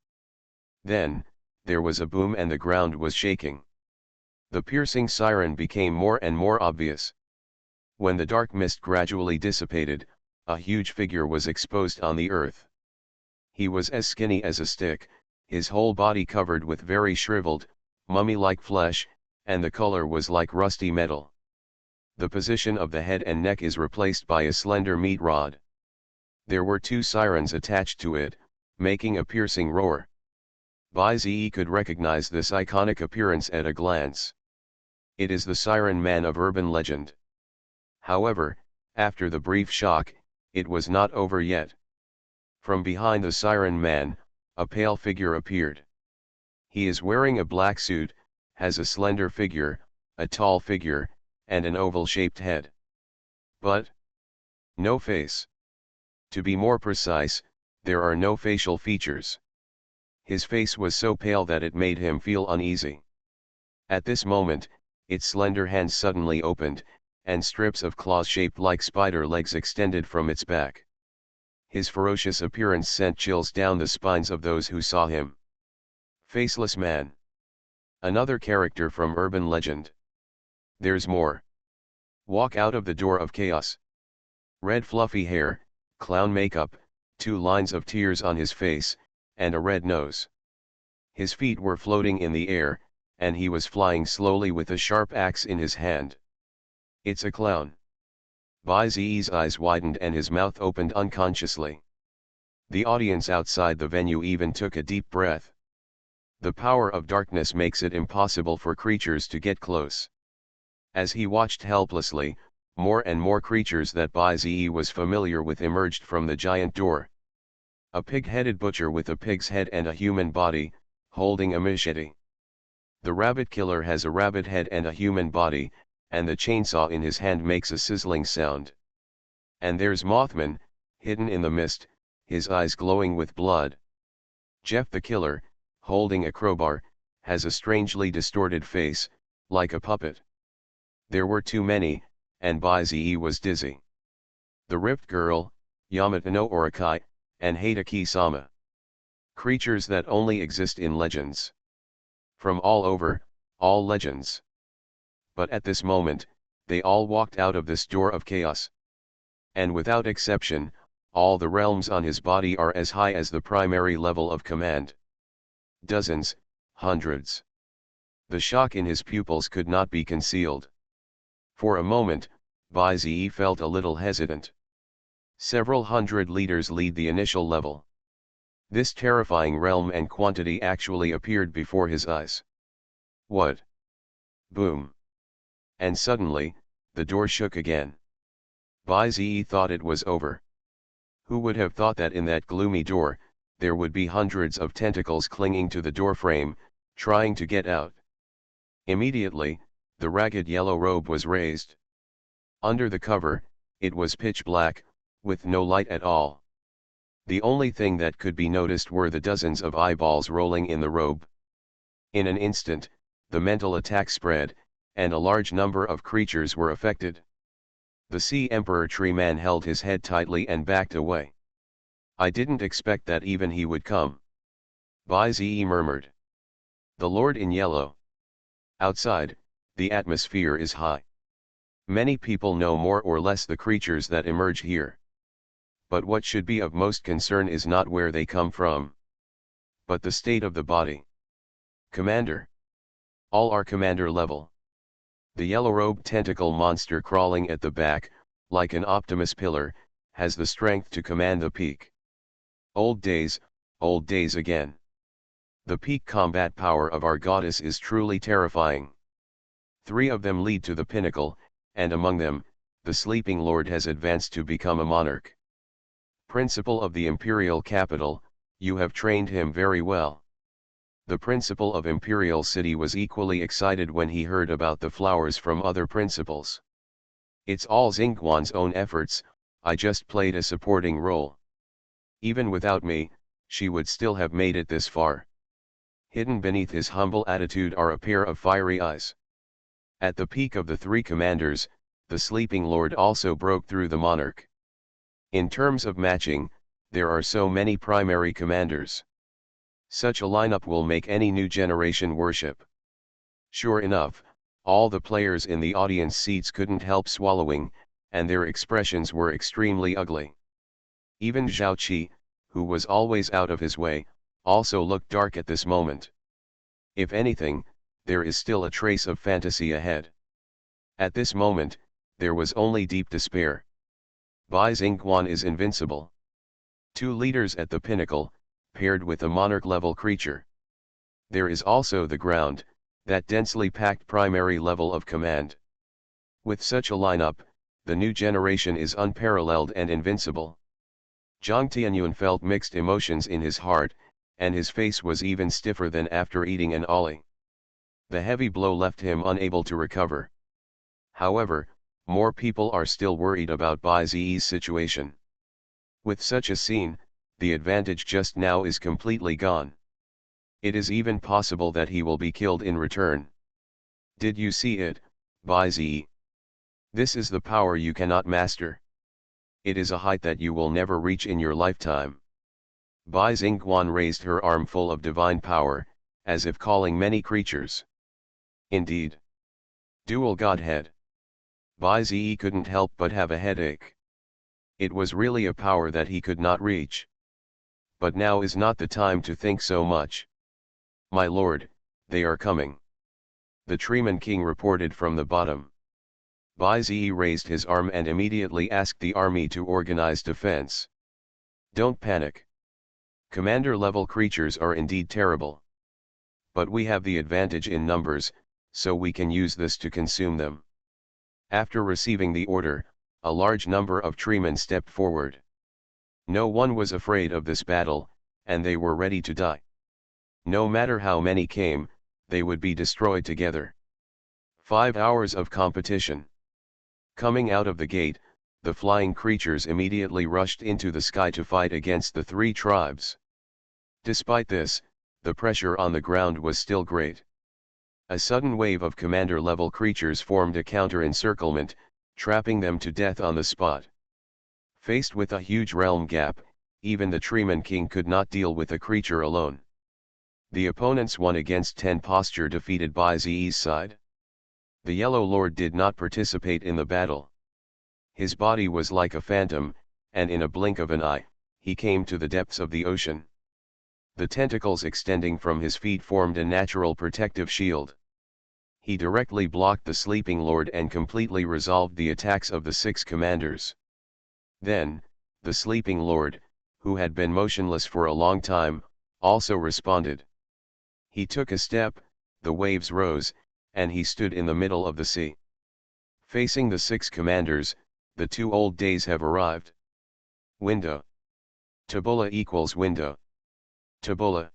Then, there was a boom and the ground was shaking. The piercing siren became more and more obvious. When the dark mist gradually dissipated, a huge figure was exposed on the earth. He was as skinny as a stick, his whole body covered with very shriveled, mummy-like flesh, and the color was like rusty metal. The position of the head and neck is replaced by a slender meat rod. There were two sirens attached to it, making a piercing roar. Bai Zi could recognize this iconic appearance at a glance. It is the Siren Man of urban legend. However, after the brief shock, it was not over yet. From behind the Siren Man, a pale figure appeared. He is wearing a black suit, has a slender figure, a tall figure, and an oval-shaped head. But no face. To be more precise, there are no facial features. His face was so pale that it made him feel uneasy. At this moment, its slender hands suddenly opened, and strips of claws shaped like spider legs extended from its back. His ferocious appearance sent chills down the spines of those who saw him. Faceless Man. Another character from urban legend. There's more. Walk out of the door of chaos. Red fluffy hair, clown makeup, 2 lines of tears on his face, and a red nose. His feet were floating in the air, and he was flying slowly with a sharp axe in his hand. It's a clown. Bai Zi's eyes widened and his mouth opened unconsciously. The audience outside the venue even took a deep breath. The power of darkness makes it impossible for creatures to get close. As he watched helplessly, more and more creatures that Bai Zi was familiar with emerged from the giant door. A pig-headed butcher with a pig's head and a human body, holding a machete. The rabbit killer has a rabbit head and a human body, and the chainsaw in his hand makes a sizzling sound. And there's Mothman, hidden in the mist, his eyes glowing with blood. Jeff the Killer, holding a crowbar, has a strangely distorted face, like a puppet. There were too many, and Bai Zi was dizzy. The Ripped Girl, Yamata no Orakai, and Hataki-sama. Creatures that only exist in legends. From all over, all legends. But at this moment, they all walked out of this door of chaos. And without exception, all the realms on his body are as high as the primary level of command. Dozens, hundreds. The shock in his pupils could not be concealed. For a moment, Bai Zi felt a little hesitant. Several hundred leaders lead the initial level. This terrifying realm and quantity actually appeared before his eyes. What? Boom. And suddenly, the door shook again. Bai Zi thought it was over. Who would have thought that in that gloomy door, there would be hundreds of tentacles clinging to the doorframe, trying to get out. Immediately, the ragged yellow robe was raised. Under the cover, it was pitch black, with no light at all. The only thing that could be noticed were the dozens of eyeballs rolling in the robe. In an instant, the mental attack spread, and a large number of creatures were affected. The Sea Emperor Tree Man held his head tightly and backed away. I didn't expect that even he would come. Bai Zi murmured. The Lord in yellow. Outside, the atmosphere is high. Many people know more or less the creatures that emerge here. But what should be of most concern is not where they come from, but the state of the body. Commander. All are commander level. The yellow-robed tentacle monster crawling at the back, like an Optimus pillar, has the strength to command the peak. Old days again. The peak combat power of our goddess is truly terrifying. 3 of them lead to the pinnacle, and among them, the sleeping lord has advanced to become a monarch. Principal of the imperial capital, you have trained him very well. The principal of Imperial City was equally excited when he heard about the flowers from other principals. It's all Xingguan's own efforts, I just played a supporting role. Even without me, she would still have made it this far. Hidden beneath his humble attitude are a pair of fiery eyes. At the peak of the 3 commanders, the sleeping lord also broke through the monarch. In terms of matching, there are so many primary commanders. Such a lineup will make any new generation worship. Sure enough, all the players in the audience seats couldn't help swallowing, and their expressions were extremely ugly. Even Zhao Qi, who was always out of his way, also looked dark at this moment. If anything, there is still a trace of fantasy ahead. At this moment, there was only deep despair. Bai Xingguan is invincible. 2 leaders at the pinnacle, paired with a monarch-level creature. There is also the ground, that densely packed primary level of command. With such a lineup, the new generation is unparalleled and invincible. Zhang Tianyuan felt mixed emotions in his heart, and his face was even stiffer than after eating an ollie. The heavy blow left him unable to recover. However, more people are still worried about Bai Zi's situation. With such a scene, the advantage just now is completely gone. It is even possible that he will be killed in return. Did you see it, Bai Zi? This is the power you cannot master. It is a height that you will never reach in your lifetime. Bai Xingguan raised her arm full of divine power, as if calling many creatures. Indeed. Dual Godhead. Bai Zi couldn't help but have a headache. It was really a power that he could not reach. But now is not the time to think so much. My lord, they are coming. The Treeman King reported from the bottom. Bai Zi raised his arm and immediately asked the army to organize defense. Don't panic. Commander-level creatures are indeed terrible. But we have the advantage in numbers, so we can use this to consume them. After receiving the order, a large number of treemen stepped forward. No one was afraid of this battle, and they were ready to die. No matter how many came, they would be destroyed together. 5 hours of competition. Coming out of the gate, the flying creatures immediately rushed into the sky to fight against the 3 tribes. Despite this, the pressure on the ground was still great. A sudden wave of commander-level creatures formed a counter-encirclement, trapping them to death on the spot. Faced with a huge realm gap, even the Treeman King could not deal with a creature alone. The opponents 1 against 10 posture defeated Bai Zi's side. The Yellow Lord did not participate in the battle. His body was like a phantom, and in a blink of an eye, he came to the depths of the ocean. The tentacles extending from his feet formed a natural protective shield. He directly blocked the Sleeping Lord and completely resolved the attacks of the 6 commanders. Then, the Sleeping Lord, who had been motionless for a long time, also responded. He took a step, the waves rose, and he stood in the middle of the sea. Facing the 6 commanders, the 2 old days have arrived. Window. Tabula equals window. Tabula.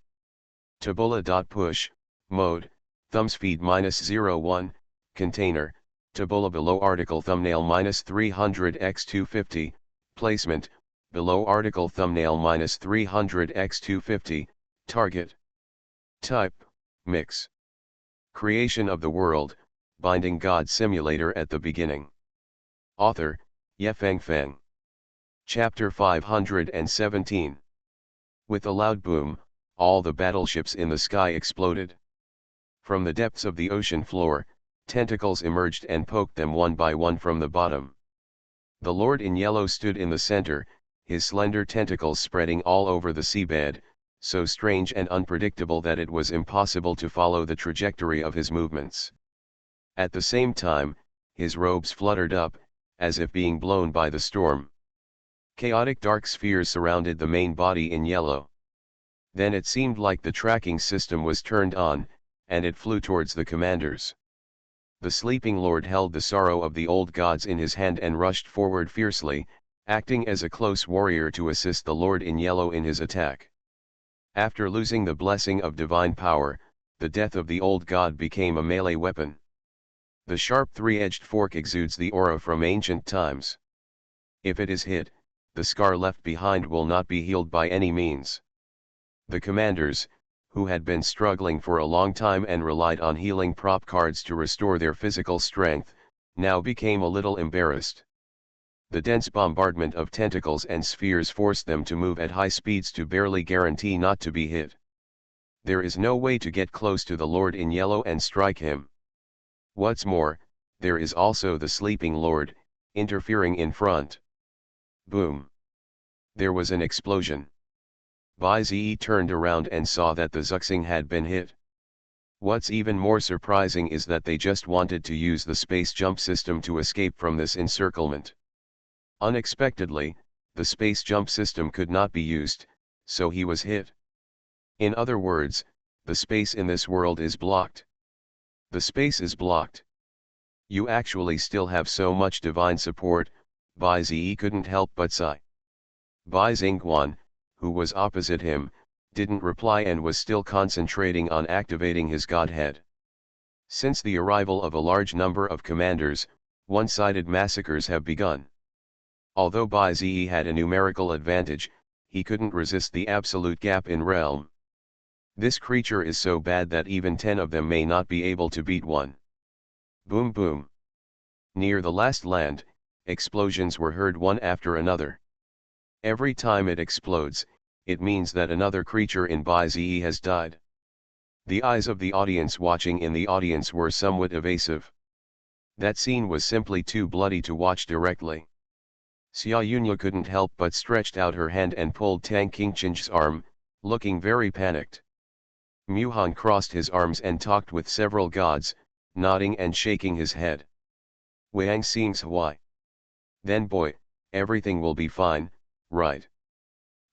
Tabula.push, mode, thumbs feed -01, container, tabula below article thumbnail -300x250, placement, below article thumbnail -300x250, target. Type, mix. Creation of the world, binding God simulator at the beginning. Author, Yefeng Feng. Chapter 517. With a loud boom, all the battleships in the sky exploded. From the depths of the ocean floor, tentacles emerged and poked them one by one from the bottom. The Lord in yellow stood in the center, his slender tentacles spreading all over the seabed, so strange and unpredictable that it was impossible to follow the trajectory of his movements. At the same time, his robes fluttered up, as if being blown by the storm. Chaotic dark spheres surrounded the main body in yellow. Then it seemed like the tracking system was turned on, and it flew towards the commanders. The sleeping lord held the sorrow of the old gods in his hand and rushed forward fiercely, acting as a close warrior to assist the lord in yellow in his attack. After losing the blessing of divine power, the death of the old god became a melee weapon. The sharp three-edged fork exudes the aura from ancient times. If it is hit, the scar left behind will not be healed by any means. The commanders, who had been struggling for a long time and relied on healing prop cards to restore their physical strength, now became a little embarrassed. The dense bombardment of tentacles and spheres forced them to move at high speeds to barely guarantee not to be hit. There is no way to get close to the Lord in yellow and strike him. What's more, there is also the sleeping Lord, interfering in front. Boom! There was an explosion. Bai-Ze turned around and saw that the Zuxing had been hit. What's even more surprising is that they just wanted to use the space jump system to escape from this encirclement. Unexpectedly, the space jump system could not be used, so he was hit. In other words, the space in this world is blocked. The space is blocked. You actually still have so much divine support, Bai-Ze couldn't help but sigh. Bai Xingguan, who was opposite him, didn't reply and was still concentrating on activating his godhead. Since the arrival of a large number of commanders, one-sided massacres have begun. Although Bai-Ze had a numerical advantage, he couldn't resist the absolute gap in realm. This creature is so bad that even 10 of them may not be able to beat one. Boom boom. Near the last land, explosions were heard one after another. Every time it explodes, it means that another creature in Bai-Ze has died. The eyes of the audience watching in the audience were somewhat evasive. That scene was simply too bloody to watch directly. Xia Yunya couldn't help but stretched out her hand and pulled Tang Qingqing's arm, looking very panicked. Mu Han crossed his arms and talked with several gods, nodding and shaking his head. Wang Xing's why? Then boy, everything will be fine, right?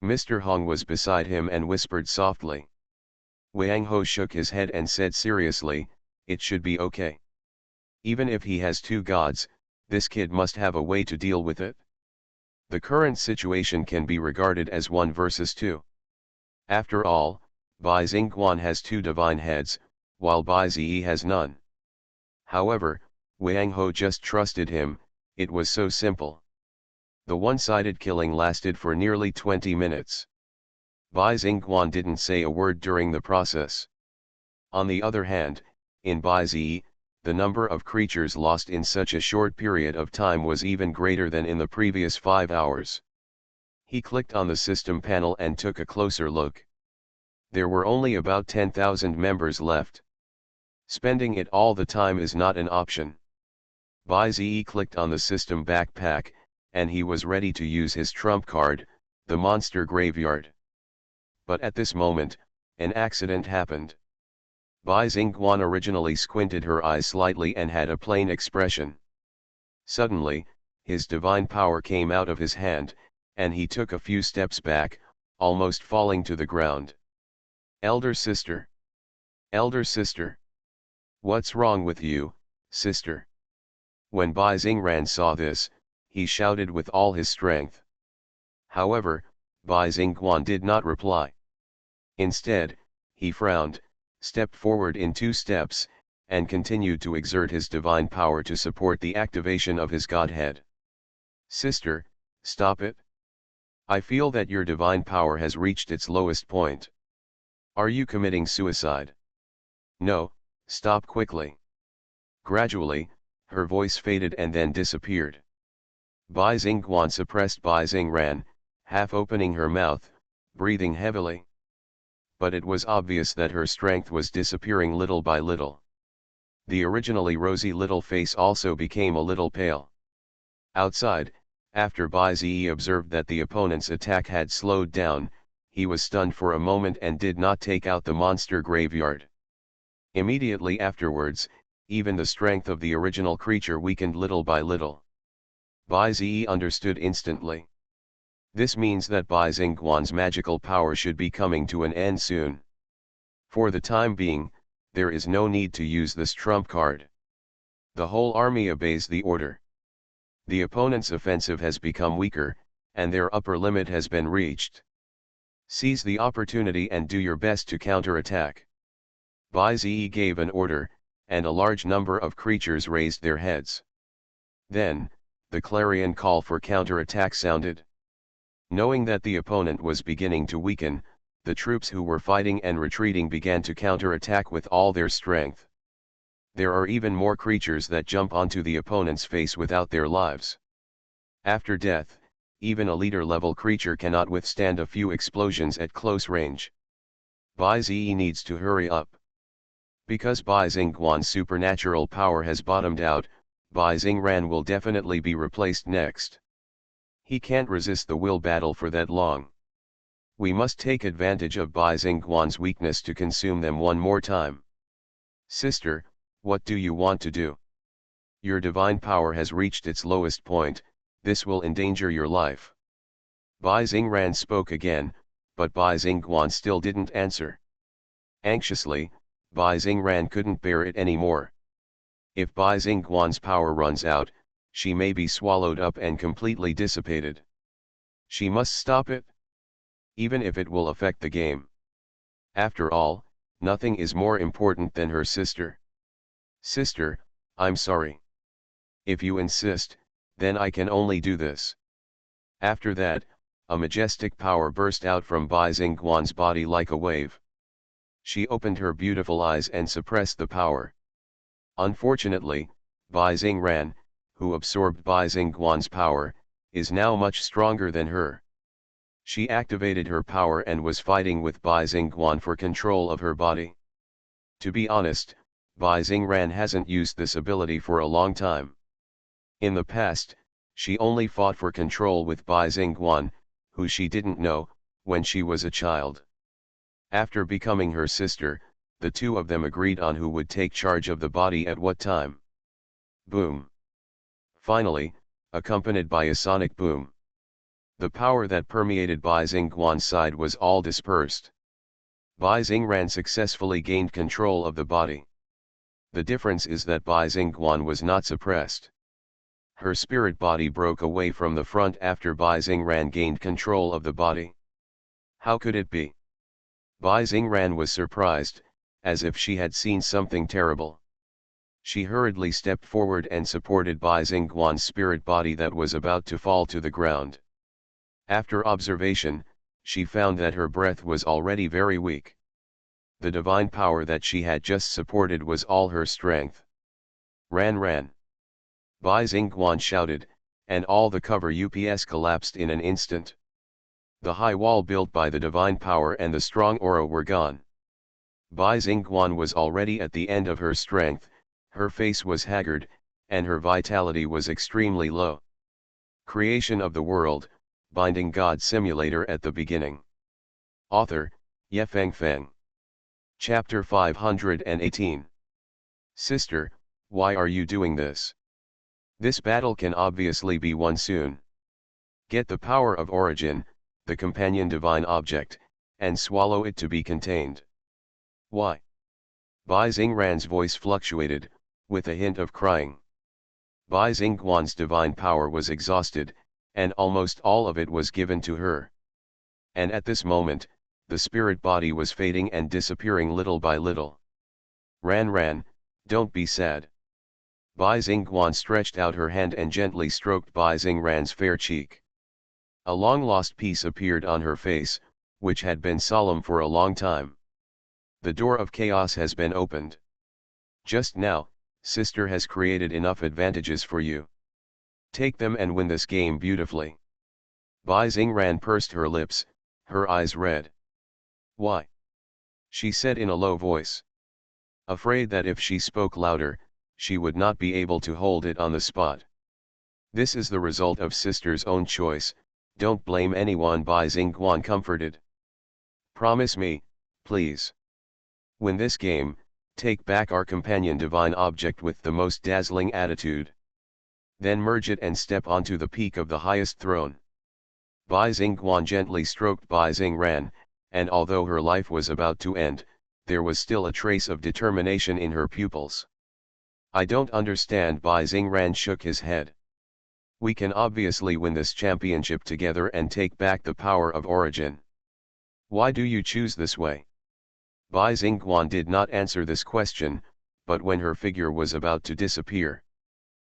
Mr. Hong was beside him and whispered softly. Wang Ho shook his head and said seriously, it should be okay. Even if he has 2 gods, this kid must have a way to deal with it. The current situation can be regarded as 1 versus 2. After all, Bai Xingguan has 2 divine heads, while Bai-Ze has none. However, Wang Ho just trusted him, it was so simple. The one-sided killing lasted for nearly 20 minutes. Bai Xingguan didn't say a word during the process. On the other hand, in Bai-Ze, the number of creatures lost in such a short period of time was even greater than in the previous 5 hours. He clicked on the system panel and took a closer look. There were only about 10,000 members left. Spending it all the time is not an option. Bai-Ze clicked on the system backpack, and he was ready to use his trump card, the monster graveyard. But at this moment, an accident happened. Bai Xingguan originally squinted her eyes slightly and had a plain expression. Suddenly, his divine power came out of his hand, and he took a few steps back, almost falling to the ground. Elder sister. Elder sister. What's wrong with you, sister? When Bai Xingran saw this, he shouted with all his strength. However, Bai Xingguan did not reply. Instead, he frowned, stepped forward in 2 steps, and continued to exert his divine power to support the activation of his godhead. Sister, stop it. I feel that your divine power has reached its lowest point. Are you committing suicide? No, stop quickly. Gradually, her voice faded and then disappeared. Bai Xingguan suppressed Bai Xingran, half opening her mouth, breathing heavily. but it was obvious that her strength was disappearing little by little. The originally rosy little face also became a little pale. Outside, after Bai Zi observed that the opponent's attack had slowed down, he was stunned for a moment and did not take out the monster graveyard. Immediately afterwards, even the strength of the original creature weakened little by little. Bai Zi understood instantly. This means that Bai Xingguan's magical power should be coming to an end soon. For the time being, there is no need to use this trump card. The whole army obeys the order. The opponent's offensive has become weaker, and their upper limit has been reached. Seize the opportunity and do your best to counterattack. Bai Zi gave an order, and a large number of creatures raised their heads. Then, the clarion call for counterattack sounded. Knowing that the opponent was beginning to weaken, the troops who were fighting and retreating began to counterattack with all their strength. There are even more creatures that jump onto the opponent's face without their lives. After death, even a leader-level creature cannot withstand a few explosions at close range. Bai Zi needs to hurry up. Because Bai Xingguan's supernatural power has bottomed out, Bai Xingran will definitely be replaced next. He can't resist the will battle for that long. We must take advantage of Bai Xingguan's weakness to consume them one more time. Sister, what do you want to do? Your divine power has reached its lowest point, this will endanger your life. Bai Xingran spoke again, but Bai Xingguan still didn't answer. Anxiously, Bai Xingran couldn't bear it anymore. If Bai Xingguan's power runs out, she may be swallowed up and completely dissipated. She must stop it. Even if it will affect the game. After all, nothing is more important than her sister. Sister, I'm sorry. If you insist, then I can only do this. After that, a majestic power burst out from Bai Xingguan's body like a wave. She opened her beautiful eyes and suppressed the power. Unfortunately, Bai Xingran, who absorbed Bai Xingguan's power, is now much stronger than her. She activated her power and was fighting with Bai Xingguan for control of her body. To be honest, Bai Xingran hasn't used this ability for a long time. In the past, she only fought for control with Bai Xingguan, who she didn't know, when she was a child. After becoming her sister, the two of them agreed on who would take charge of the body at what time. Boom. Finally, accompanied by a sonic boom. The power that permeated Bai Xingguan's side was all dispersed. Bai Xingran successfully gained control of the body. The difference is that Bai Xingguan was not suppressed. Her spirit body broke away from the front after Bai Xingran gained control of the body. How could it be? Bai Xingran was surprised, as if she had seen something terrible. She hurriedly stepped forward and supported Bai Xingguan's spirit body that was about to fall to the ground. After observation, she found that her breath was already very weak. The divine power that she had just supported was all her strength. Ran. Bai Xingguan shouted, and all the cover UPS collapsed in an instant. The high wall built by the divine power and the strong aura were gone. Bai Xingguan was already at the end of her strength, her face was haggard, and her vitality was extremely low. Creation of the World, Binding God Simulator at the beginning. Author, Yefeng Feng. Chapter 518. Sister, why are you doing this? This battle can obviously be won soon. Get the power of origin, the companion divine object, and swallow it to be contained. Why? Bai Xingran's voice fluctuated, with a hint of crying. Bai Xingguan's divine power was exhausted, and almost all of it was given to her. And at this moment, the spirit body was fading and disappearing little by little. Ran, don't be sad. Bai Xingguan stretched out her hand and gently stroked Bai Xingran's fair cheek. A long-lost peace appeared on her face, which had been solemn for a long time. The door of chaos has been opened. Just now, sister has created enough advantages for you. Take them and win this game beautifully. Bai Xingran pursed her lips, her eyes red. Why? she said in a low voice. Afraid that if she spoke louder, she would not be able to hold it on the spot. This is the result of sister's own choice, don't blame anyone, Bai Xingguan comforted. Promise me, please. Win this game, take back our companion divine object with the most dazzling attitude. Then merge it and step onto the peak of the highest throne. Bai Xingguan gently stroked Bai Xingran, and although her life was about to end, there was still a trace of determination in her pupils. I don't understand, Bai Xingran shook his head. We can obviously win this championship together and take back the power of origin. Why do you choose this way? Bai Xingguan did not answer this question, but when her figure was about to disappear,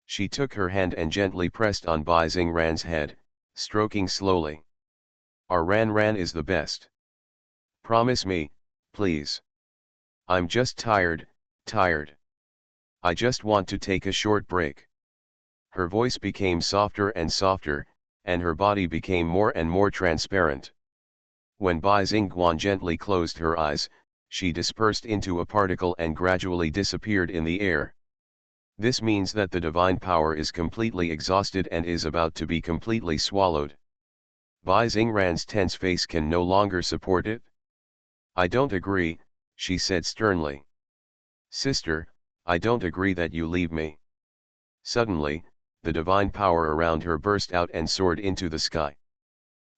she took her hand and gently pressed on Bai Xingran's head, stroking slowly. Our Ran is the best. Promise me, please. I'm just tired. I just want to take a short break. Her voice became softer and softer, and her body became more and more transparent. When Bai Xingguan gently closed her eyes, she dispersed into a particle and gradually disappeared in the air. This means that the divine power is completely exhausted and is about to be completely swallowed. Bai Xingran's tense face can no longer support it. I don't agree, she said sternly. Sister, I don't agree that you leave me. Suddenly, the divine power around her burst out and soared into the sky.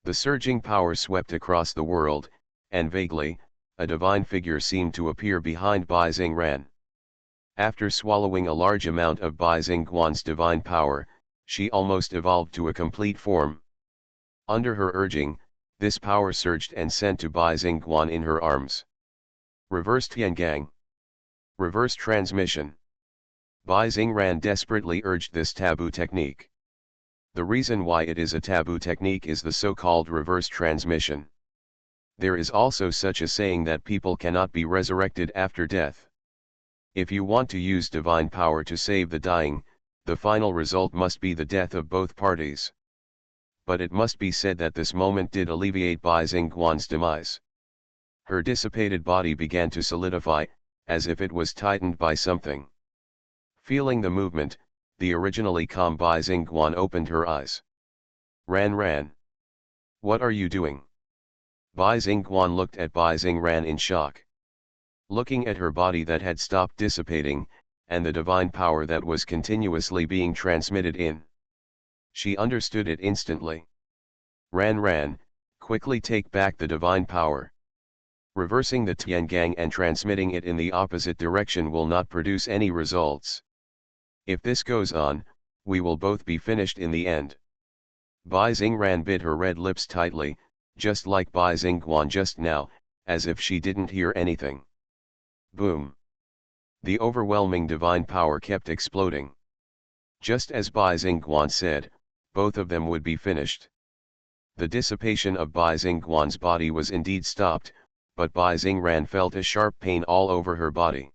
The surging power swept across the world, and vaguely, a divine figure seemed to appear behind Bai Xingran. After swallowing a large amount of Bai Xingguan's divine power, she almost evolved to a complete form. Under her urging, this power surged and sent to Bai Xingguan in her arms. Reverse Tiangang. Reverse transmission. Bai Xingran desperately urged this taboo technique. The reason why it is a taboo technique is the so-called reverse transmission. There is also such a saying that people cannot be resurrected after death. If you want to use divine power to save the dying, the final result must be the death of both parties. But it must be said that this moment did alleviate Bai Xingguan's demise. Her dissipated body began to solidify, as if it was tightened by something. Feeling the movement, the originally calm Bai Xingguan opened her eyes. Ran. What are you doing? Bai Xingguan looked at Bai Xingran in shock. Looking at her body that had stopped dissipating, and the divine power that was continuously being transmitted in, she understood it instantly. Ran, quickly take back the divine power. Reversing the Tiangang and transmitting it in the opposite direction will not produce any results. If this goes on, we will both be finished in the end. Bai Xingran bit her red lips tightly, just like Bai Xingguan just now, as if she didn't hear anything. Boom! The overwhelming divine power kept exploding. Just as Bai Xingguan said, both of them would be finished. The dissipation of Bai Xingguan's body was indeed stopped, but Bai Xingran felt a sharp pain all over her body.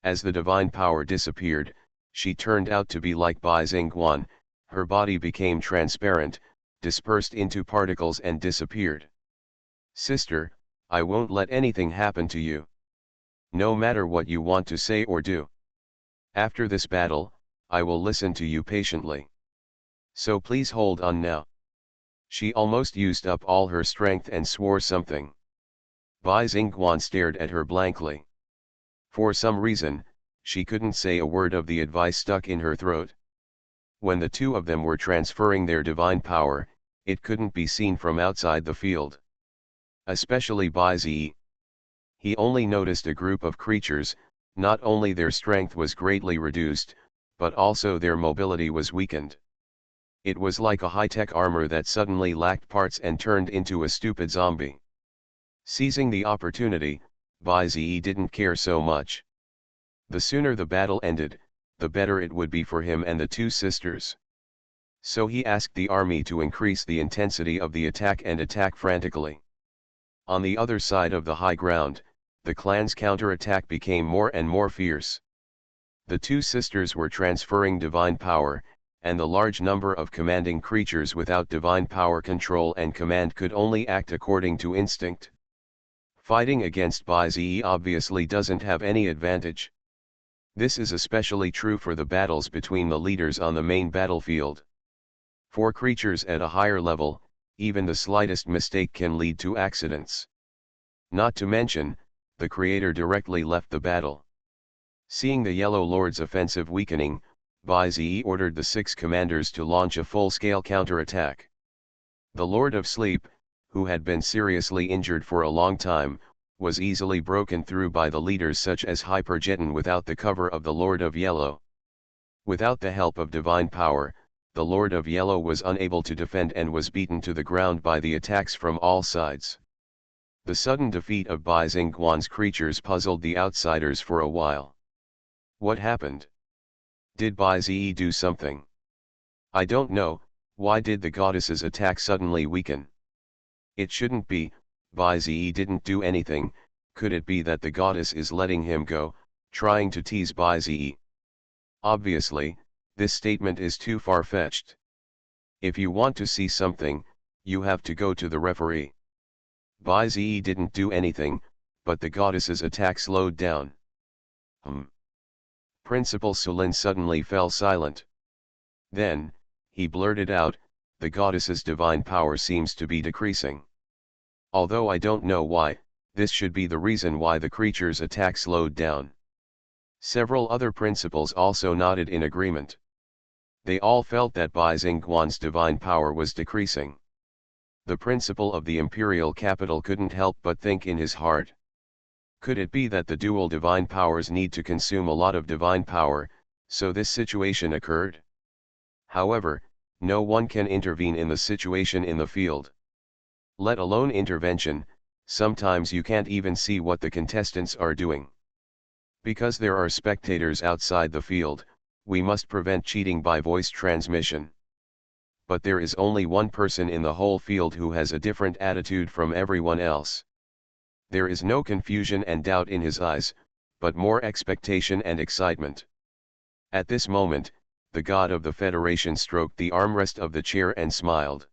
As the divine power disappeared, she turned out to be like Bai Xingguan, her body became transparent, dispersed into particles and disappeared. Sister, I won't let anything happen to you. No matter what you want to say or do. After this battle, I will listen to you patiently. So please hold on now. She almost used up all her strength and swore something. Bai Xingguan stared at her blankly. For some reason, she couldn't say a word of the advice stuck in her throat. When the two of them were transferring their divine power, it couldn't be seen from outside the field. Especially Bai Zi. He only noticed a group of creatures, not only their strength was greatly reduced, but also their mobility was weakened. It was like a high-tech armor that suddenly lacked parts and turned into a stupid zombie. Seizing the opportunity, Bai Zi didn't care so much. The sooner the battle ended, the better it would be for him and the two sisters. So he asked the army to increase the intensity of the attack and attack frantically. On the other side of the high ground, the clan's counterattack became more and more fierce. The two sisters were transferring divine power, and the large number of commanding creatures without divine power control and command could only act according to instinct. Fighting against Bai-Ze obviously doesn't have any advantage. This is especially true for the battles between the leaders on the main battlefield. For creatures at a higher level, even the slightest mistake can lead to accidents. Not to mention, the creator directly left the battle. Seeing the Yellow Lord's offensive weakening, Bai-Ze ordered the 6 commanders to launch a full-scale counterattack. The Lord of Sleep, who had been seriously injured for a long time, was easily broken through by the leaders such as Hypergeton without the cover of the Lord of Yellow. Without the help of divine power, the Lord of Yellow was unable to defend and was beaten to the ground by the attacks from all sides. The sudden defeat of Bai Zingguan's creatures puzzled the outsiders for a while. What happened? Did Bai-Ze do something? I don't know. Why did the goddess's attack suddenly weaken? It shouldn't be, Bai-Ze didn't do anything. Could it be that the goddess is letting him go, trying to tease Bai-Ze? Obviously, this statement is too far-fetched. If you want to see something, you have to go to the referee. Bai-Ze didn't do anything, but the goddess's attack slowed down. Principal Sulin suddenly fell silent. Then, he blurted out, the goddess's divine power seems to be decreasing. Although I don't know why, this should be the reason why the creature's attack slowed down. Several other principals also nodded in agreement. They all felt that Bai Zingguan's divine power was decreasing. The principal of the imperial capital couldn't help but think in his heart. Could it be that the dual divine powers need to consume a lot of divine power, so this situation occurred? However, no one can intervene in the situation in the field. Let alone intervention, sometimes you can't even see what the contestants are doing. Because there are spectators outside the field, we must prevent cheating by voice transmission. But there is only one person in the whole field who has a different attitude from everyone else. There is no confusion and doubt in his eyes, but more expectation and excitement. At this moment, the god of the Federation stroked the armrest of the chair and smiled.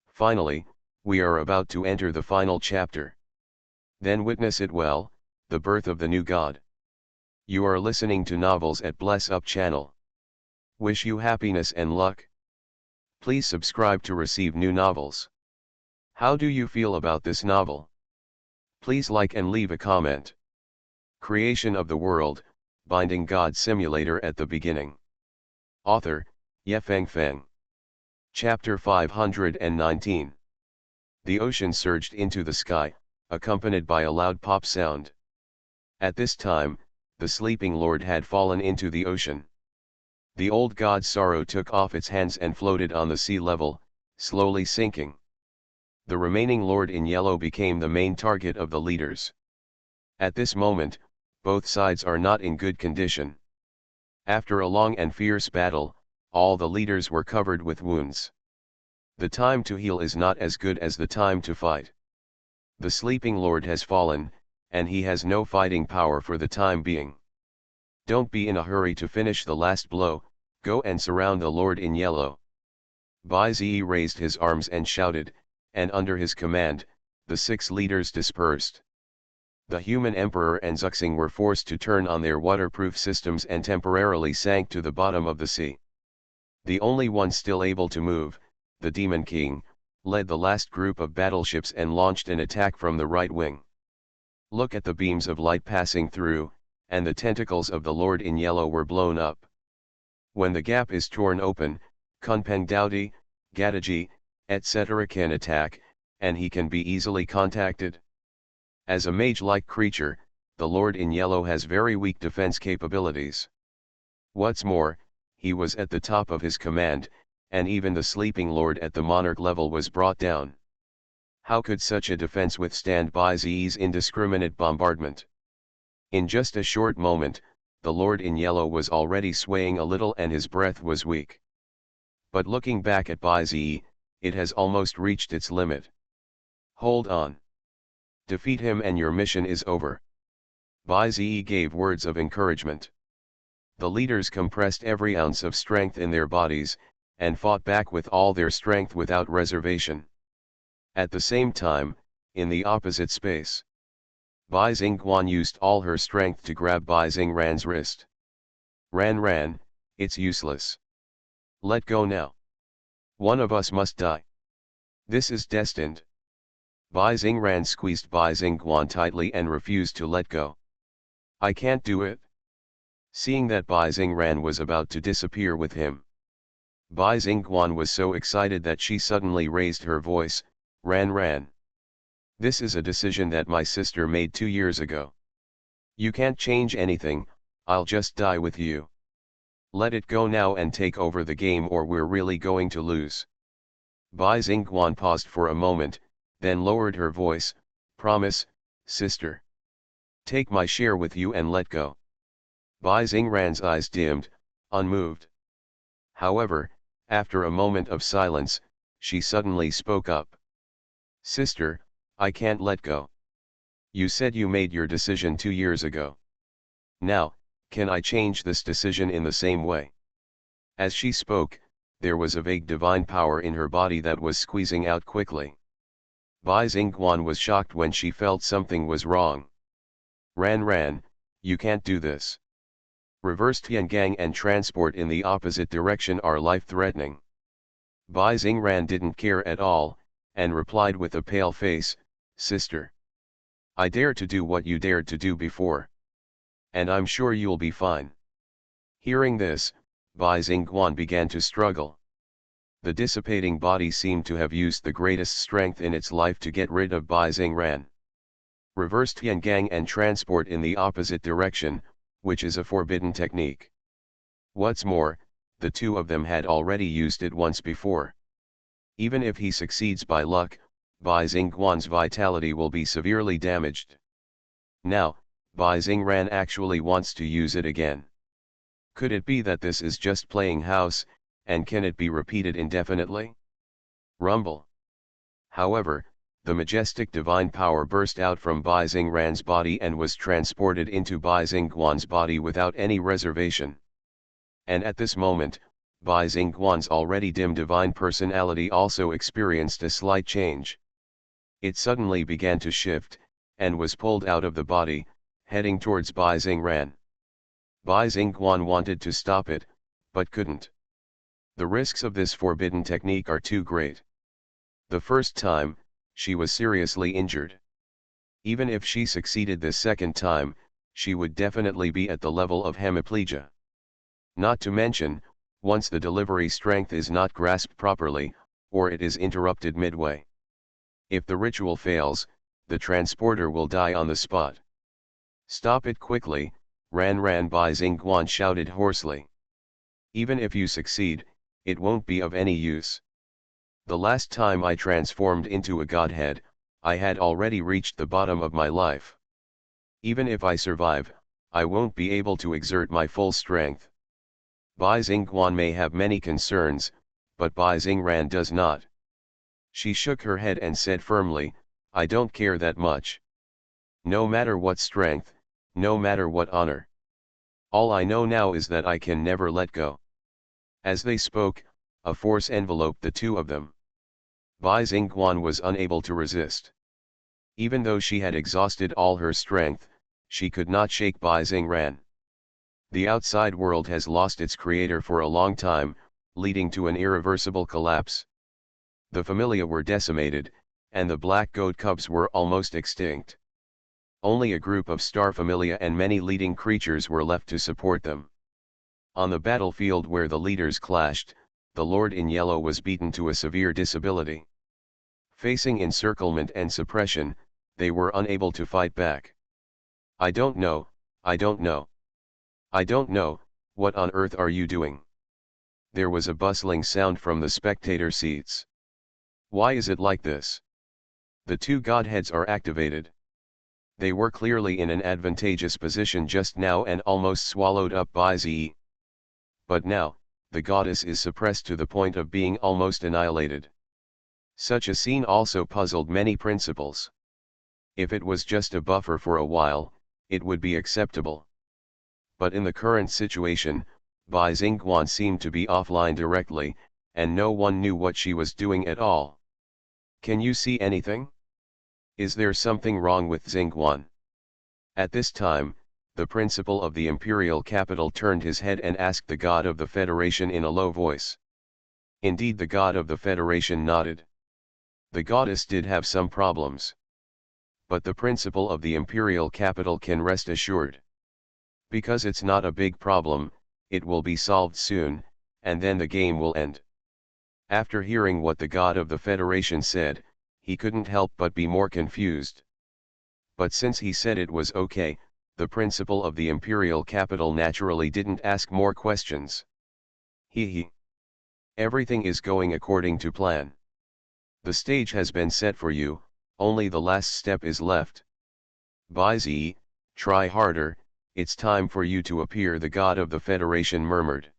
Finally, we are about to enter the final chapter. Then witness it well, the birth of the new god. You are listening to Novels at Bless Up channel. Wish you happiness and luck. Please subscribe to receive new novels. How do you feel about this novel? Please like and leave a comment. Creation of the World, Binding God Simulator at the beginning. Author, Yefeng Feng. Chapter 519. The ocean surged into the sky, accompanied by a loud pop sound. At this time, the sleeping lord had fallen into the ocean. The old god's sorrow took off its hands and floated on the sea level, slowly sinking. The remaining lord in yellow became the main target of the leaders. At this moment, both sides are not in good condition. After a long and fierce battle, all the leaders were covered with wounds. The time to heal is not as good as the time to fight. The sleeping lord has fallen, and he has no fighting power for the time being. Don't be in a hurry to finish the last blow, go and surround the lord in yellow. Bai-Ze raised his arms and shouted, and under his command, the 6 leaders dispersed. The human emperor and Zuxing were forced to turn on their waterproof systems and temporarily sank to the bottom of the sea. The only one still able to move, the Demon King, led the last group of battleships and launched an attack from the right wing. Look at the beams of light passing through, and the tentacles of the Lord in yellow were blown up. When the gap is torn open, Kunpeng Daodi, Gadaji, etc. can attack, and he can be easily contacted. As a mage-like creature, the Lord in yellow has very weak defense capabilities. What's more, he was at the top of his command, and even the sleeping lord at the monarch level was brought down. How could such a defense withstand Bai-Ze's indiscriminate bombardment? In just a short moment, the lord in yellow was already swaying a little and his breath was weak. But looking back at Bai-Ze, it has almost reached its limit. Hold on. Defeat him and your mission is over. Bai-Ze gave words of encouragement. The leaders compressed every ounce of strength in their bodies, and fought back with all their strength without reservation. At the same time, in the opposite space, Bai Xingguan used all her strength to grab Bai Xingran's wrist. Ran, it's useless. Let go now. One of us must die. This is destined. Bai Xingran squeezed Bai Xingguan tightly and refused to let go. I can't do it. Seeing that Bai Xingran was about to disappear with him, Bai Xingguan was so excited that she suddenly raised her voice, Ran. This is a decision that my sister made 2 years ago. You can't change anything, I'll just die with you. Let it go now and take over the game or we're really going to lose. Bai Xingguan paused for a moment, then lowered her voice, Promise, sister. Take my share with you and let go. Bai Xingran's eyes dimmed, unmoved. However, after a moment of silence, she suddenly spoke up. Sister, I can't let go. You said you made your decision 2 years ago. Now, can I change this decision in the same way? As she spoke, there was a vague divine power in her body that was squeezing out quickly. Bai Xingguan was shocked when she felt something was wrong. Ran, you can't do this. Reverse Tiangang and transport in the opposite direction are life-threatening. Bai Xingran didn't care at all, and replied with a pale face, Sister. I dare to do what you dared to do before. And I'm sure you'll be fine. Hearing this, Bai Xingguan began to struggle. The dissipating body seemed to have used the greatest strength in its life to get rid of Bai Xingran. Reverse Tiangang and transport in the opposite direction, which is a forbidden technique. What's more, the two of them had already used it once before. Even if he succeeds by luck, Bai Xingguan's vitality will be severely damaged. Now, Bai Xingran actually wants to use it again. Could it be that this is just playing house, and can it be repeated indefinitely? Rumble. However, the majestic divine power burst out from Bai Xingran's body and was transported into Bai Xingguan's body without any reservation. And at this moment, Bai Xingguan's already dim divine personality also experienced a slight change. It suddenly began to shift, and was pulled out of the body, heading towards Bai Xingran. Bai Xingguan wanted to stop it, but couldn't. The risks of this forbidden technique are too great. The first time, she was seriously injured. Even if she succeeded this second time, she would definitely be at the level of hemiplegia. Not to mention, once the delivery strength is not grasped properly, or it is interrupted midway. If the ritual fails, the transporter will die on the spot. Stop it quickly, Ran, Bai Xingguan shouted hoarsely. Even if you succeed, it won't be of any use. The last time I transformed into a godhead, I had already reached the bottom of my life. Even if I survive, I won't be able to exert my full strength. Bai Xingguan may have many concerns, but Bai Xingran does not. She shook her head and said firmly, I don't care that much. No matter what strength, no matter what honor. All I know now is that I can never let go. As they spoke, a force enveloped the two of them. Bai Xingguan was unable to resist. Even though she had exhausted all her strength, she could not shake Bai Xingran. The outside world has lost its creator for a long time, leading to an irreversible collapse. The familia were decimated, and the black goat cubs were almost extinct. Only a group of star familia and many leading creatures were left to support them. On the battlefield where the leaders clashed, the Lord in Yellow was beaten to a severe disability. Facing encirclement and suppression, they were unable to fight back. I don't know, what on earth are you doing? There was a bustling sound from the spectator seats. Why is it like this? The two godheads are activated. They were clearly in an advantageous position just now and almost swallowed up by Ze. But now, the goddess is suppressed to the point of being almost annihilated. Such a scene also puzzled many principals. If it was just a buffer for a while, it would be acceptable. But in the current situation, Bai Xingguan seemed to be offline directly, and no one knew what she was doing at all. Can you see anything? Is there something wrong with Xingguan? At this time, the principal of the imperial capital turned his head and asked the god of the Federation in a low voice. Indeed, the god of the Federation nodded. The goddess did have some problems. But the principal of the imperial capital can rest assured. Because it's not a big problem, it will be solved soon, and then the game will end. After hearing what the god of the Federation said, he couldn't help but be more confused. But since he said it was okay, the principal of the imperial capital naturally didn't ask more questions. He. Everything is going according to plan. The stage has been set for you, only the last step is left. Baizi, try harder, it's time for you to appear, the god of the Federation murmured.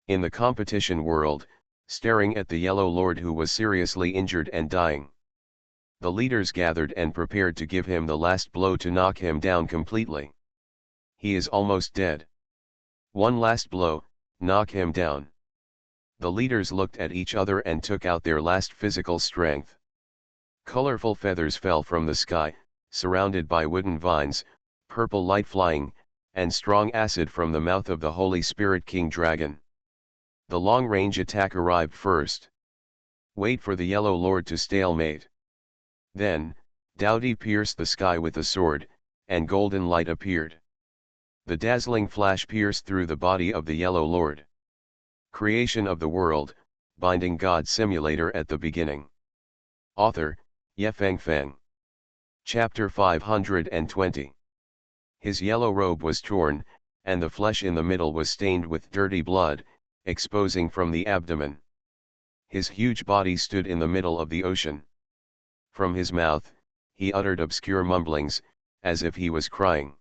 In the competition world, staring at the Yellow Lord who was seriously injured and dying. The leaders gathered and prepared to give him the last blow to knock him down completely. He is almost dead. One last blow, knock him down. The leaders looked at each other and took out their last physical strength. Colorful feathers fell from the sky, surrounded by wooden vines, purple light flying, and strong acid from the mouth of the Holy Spirit King Dragon. The long-range attack arrived first. Wait for the Yellow Lord to stalemate. Then, Dowdy pierced the sky with a sword, and golden light appeared. The dazzling flash pierced through the body of the Yellow Lord. Creation of the World, Binding God Simulator at the beginning. Author, Yefeng Feng. Chapter 520. His yellow robe was torn, and the flesh in the middle was stained with dirty blood, exposing from the abdomen. His huge body stood in the middle of the ocean. From his mouth, he uttered obscure mumblings, as if he was crying.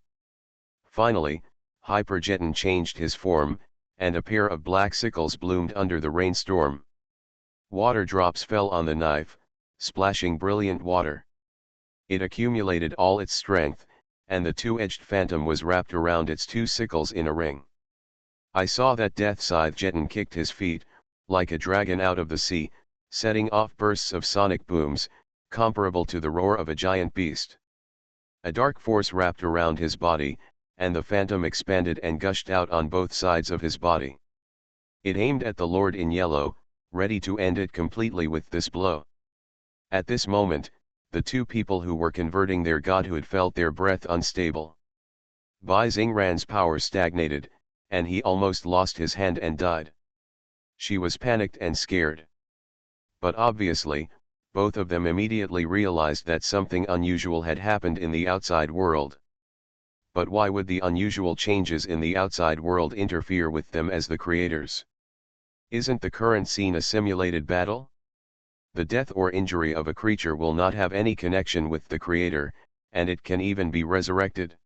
Finally, Hypergeton changed his form, and a pair of black sickles bloomed under the rainstorm. Water drops fell on the knife, splashing brilliant water. It accumulated all its strength, and the two-edged phantom was wrapped around its two sickles in a ring. I saw that Death Scythe Geton kicked his feet, like a dragon out of the sea, setting off bursts of sonic booms, comparable to the roar of a giant beast. A dark force wrapped around his body, and the phantom expanded and gushed out on both sides of his body. It aimed at the Lord in yellow, ready to end it completely with this blow. At this moment, the two people who were converting their godhood felt their breath unstable. Bai Xingran's power stagnated, and he almost lost his hand and died. She was panicked and scared. But obviously, both of them immediately realized that something unusual had happened in the outside world. But why would the unusual changes in the outside world interfere with them as the creators? Isn't the current scene a simulated battle? The death or injury of a creature will not have any connection with the creator, and it can even be resurrected.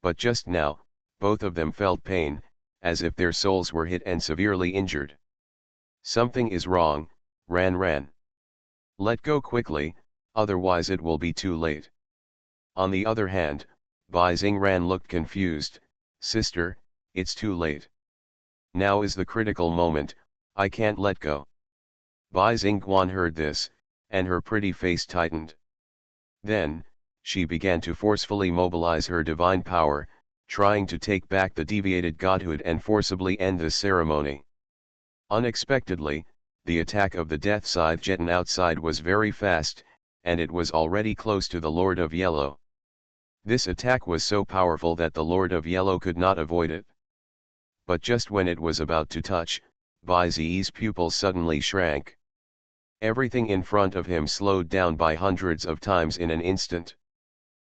But just now, both of them felt pain, as if their souls were hit and severely injured. Something is wrong, Ran. Let go quickly, otherwise it will be too late. On the other hand, Bai Xingran looked confused. Sister, it's too late. Now is the critical moment, I can't let go. Bai Xingguan heard this, and her pretty face tightened. Then, she began to forcefully mobilize her divine power, trying to take back the deviated godhood and forcibly end the ceremony. Unexpectedly, the attack of the Death Scythe Geton outside was very fast, and it was already close to the Lord of Yellow. This attack was so powerful that the Lord of Yellow could not avoid it. But just when it was about to touch, Bai Zi's pupils suddenly shrank. Everything in front of him slowed down by hundreds of times in an instant.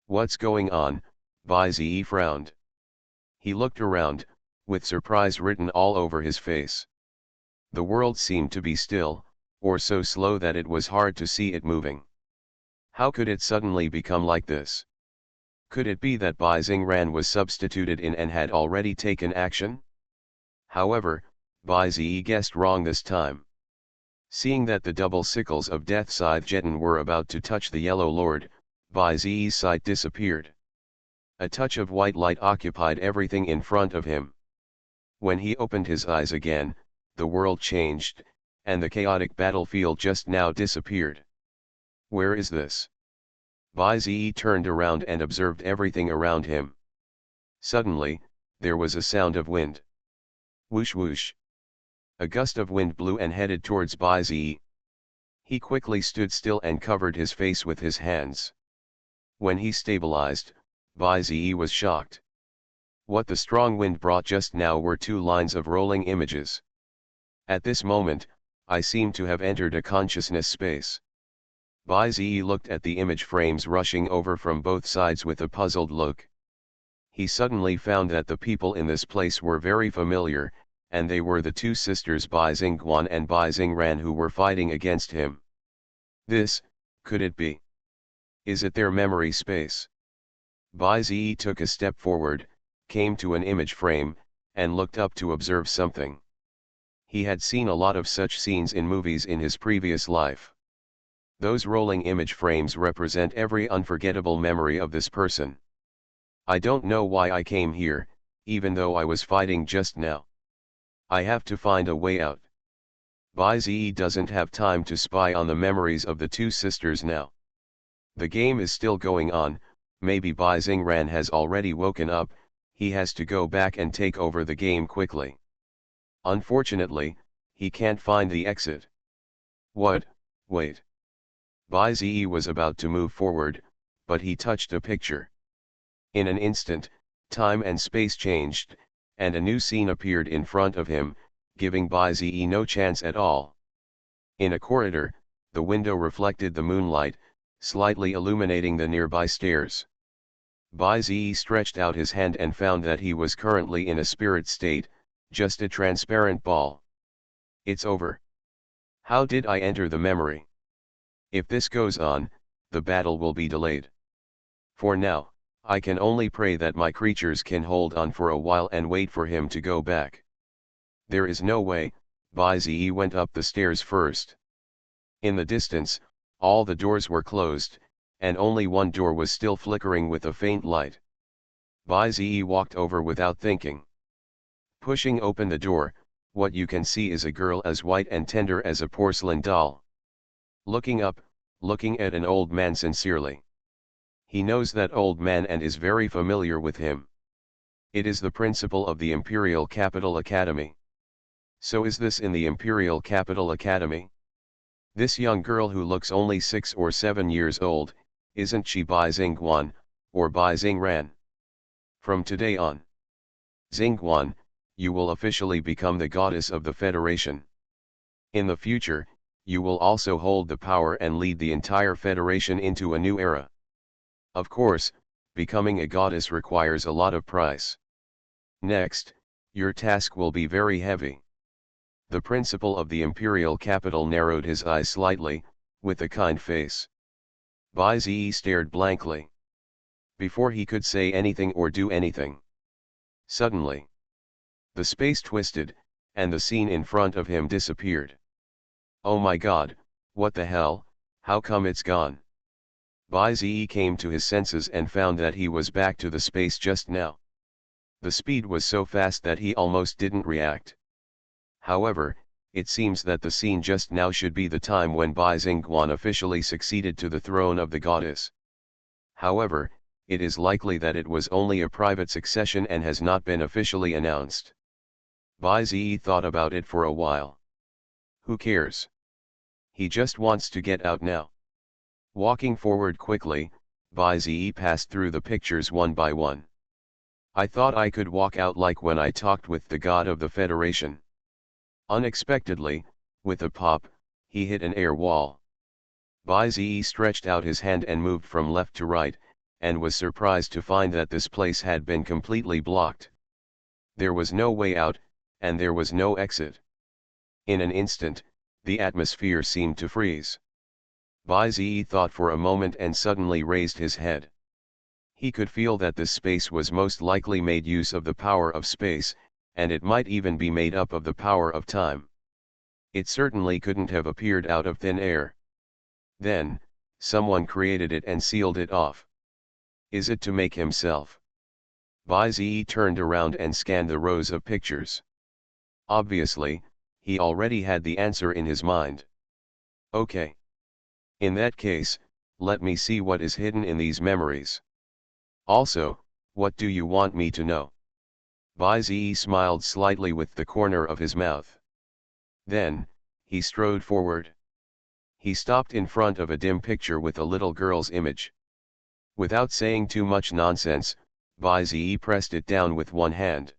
What's going on? Bai Zi frowned. He looked around, with surprise written all over his face. The world seemed to be still, or so slow that it was hard to see it moving. How could it suddenly become like this? Could it be that Bai Xingran was substituted in and had already taken action? However, Bai Zi guessed wrong this time. Seeing that the double sickles of Death Scythe Geton were about to touch the Yellow Lord, Bai Zi's sight disappeared. A touch of white light occupied everything in front of him. When he opened his eyes again, the world changed, and the chaotic battlefield just now disappeared. Where is this? Bai turned around and observed everything around him. Suddenly, there was a sound of wind. Whoosh whoosh. A gust of wind blew and headed towards Bai. He quickly stood still and covered his face with his hands. When he stabilized, Bai was shocked. What the strong wind brought just now were two lines of rolling images. At this moment, I seemed to have entered a consciousness space. Bai looked at the image frames rushing over from both sides with a puzzled look. He suddenly found that the people in this place were very familiar, and they were the two sisters Bai Xingguan and Bai Xingran who were fighting against him. This, could it be? Is it their memory space? Bai took a step forward, came to an image frame, and looked up to observe something. He had seen a lot of such scenes in movies in his previous life. Those rolling image frames represent every unforgettable memory of this person. I don't know why I came here, even though I was fighting just now. I have to find a way out. Bai doesn't have time to spy on the memories of the two sisters now. The game is still going on, maybe Bai Xingran has already woken up, he has to go back and take over the game quickly. Unfortunately, he can't find the exit. What? Wait. Bai was about to move forward, but he touched a picture. In an instant, time and space changed, and a new scene appeared in front of him, giving Bai no chance at all. In a corridor, the window reflected the moonlight, slightly illuminating the nearby stairs. Bai stretched out his hand and found that he was currently in a spirit state, just a transparent ball. It's over. How did I enter the memory? If this goes on, the battle will be delayed. For now, I can only pray that my creatures can hold on for a while and wait for him to go back. There is no way. Bai went up the stairs first. In the distance, all the doors were closed, and only one door was still flickering with a faint light. Bai walked over without thinking. Pushing open the door, what you can see is a girl as white and tender as a porcelain doll. Looking up, looking at an old man sincerely. He knows that old man and is very familiar with him. It is the principal of the Imperial Capital Academy. So is this in the Imperial Capital Academy? This young girl who looks only 6 or 7 years old, isn't she Bai Xingguan, or Bai Xingran? From today on, Xingguan, you will officially become the goddess of the Federation. In the future, you will also hold the power and lead the entire Federation into a new era. Of course, becoming a goddess requires a lot of price. Next, your task will be very heavy. The principal of the Imperial Capital narrowed his eyes slightly, with a kind face. Bai stared blankly. Before he could say anything or do anything. Suddenly, the space twisted, and the scene in front of him disappeared. Oh my god, what the hell, how come it's gone? Bai came to his senses and found that he was back to the space just now. The speed was so fast that he almost didn't react. However, it seems that the scene just now should be the time when Bai Xingguan officially succeeded to the throne of the goddess. However, it is likely that it was only a private succession and has not been officially announced. Bai thought about it for a while. Who cares? He just wants to get out now. Walking forward quickly, Bai passed through the pictures one by one. I thought I could walk out like when I talked with the god of the Federation. Unexpectedly, with a pop, he hit an air wall. Bai stretched out his hand and moved from left to right, and was surprised to find that this place had been completely blocked. There was no way out, and there was no exit. In an instant, the atmosphere seemed to freeze. Bai thought for a moment and suddenly raised his head. He could feel that this space was most likely made use of the power of space, and it might even be made up of the power of time. It certainly couldn't have appeared out of thin air. Then, someone created it and sealed it off. Is it to make himself? Bai turned around and scanned the rows of pictures. Obviously, he already had the answer in his mind. Okay. In that case, let me see what is hidden in these memories. Also, what do you want me to know? Bai-Ze smiled slightly with the corner of his mouth. Then, he strode forward. He stopped in front of a dim picture with a little girl's image. Without saying too much nonsense, Bai-Ze pressed it down with one hand.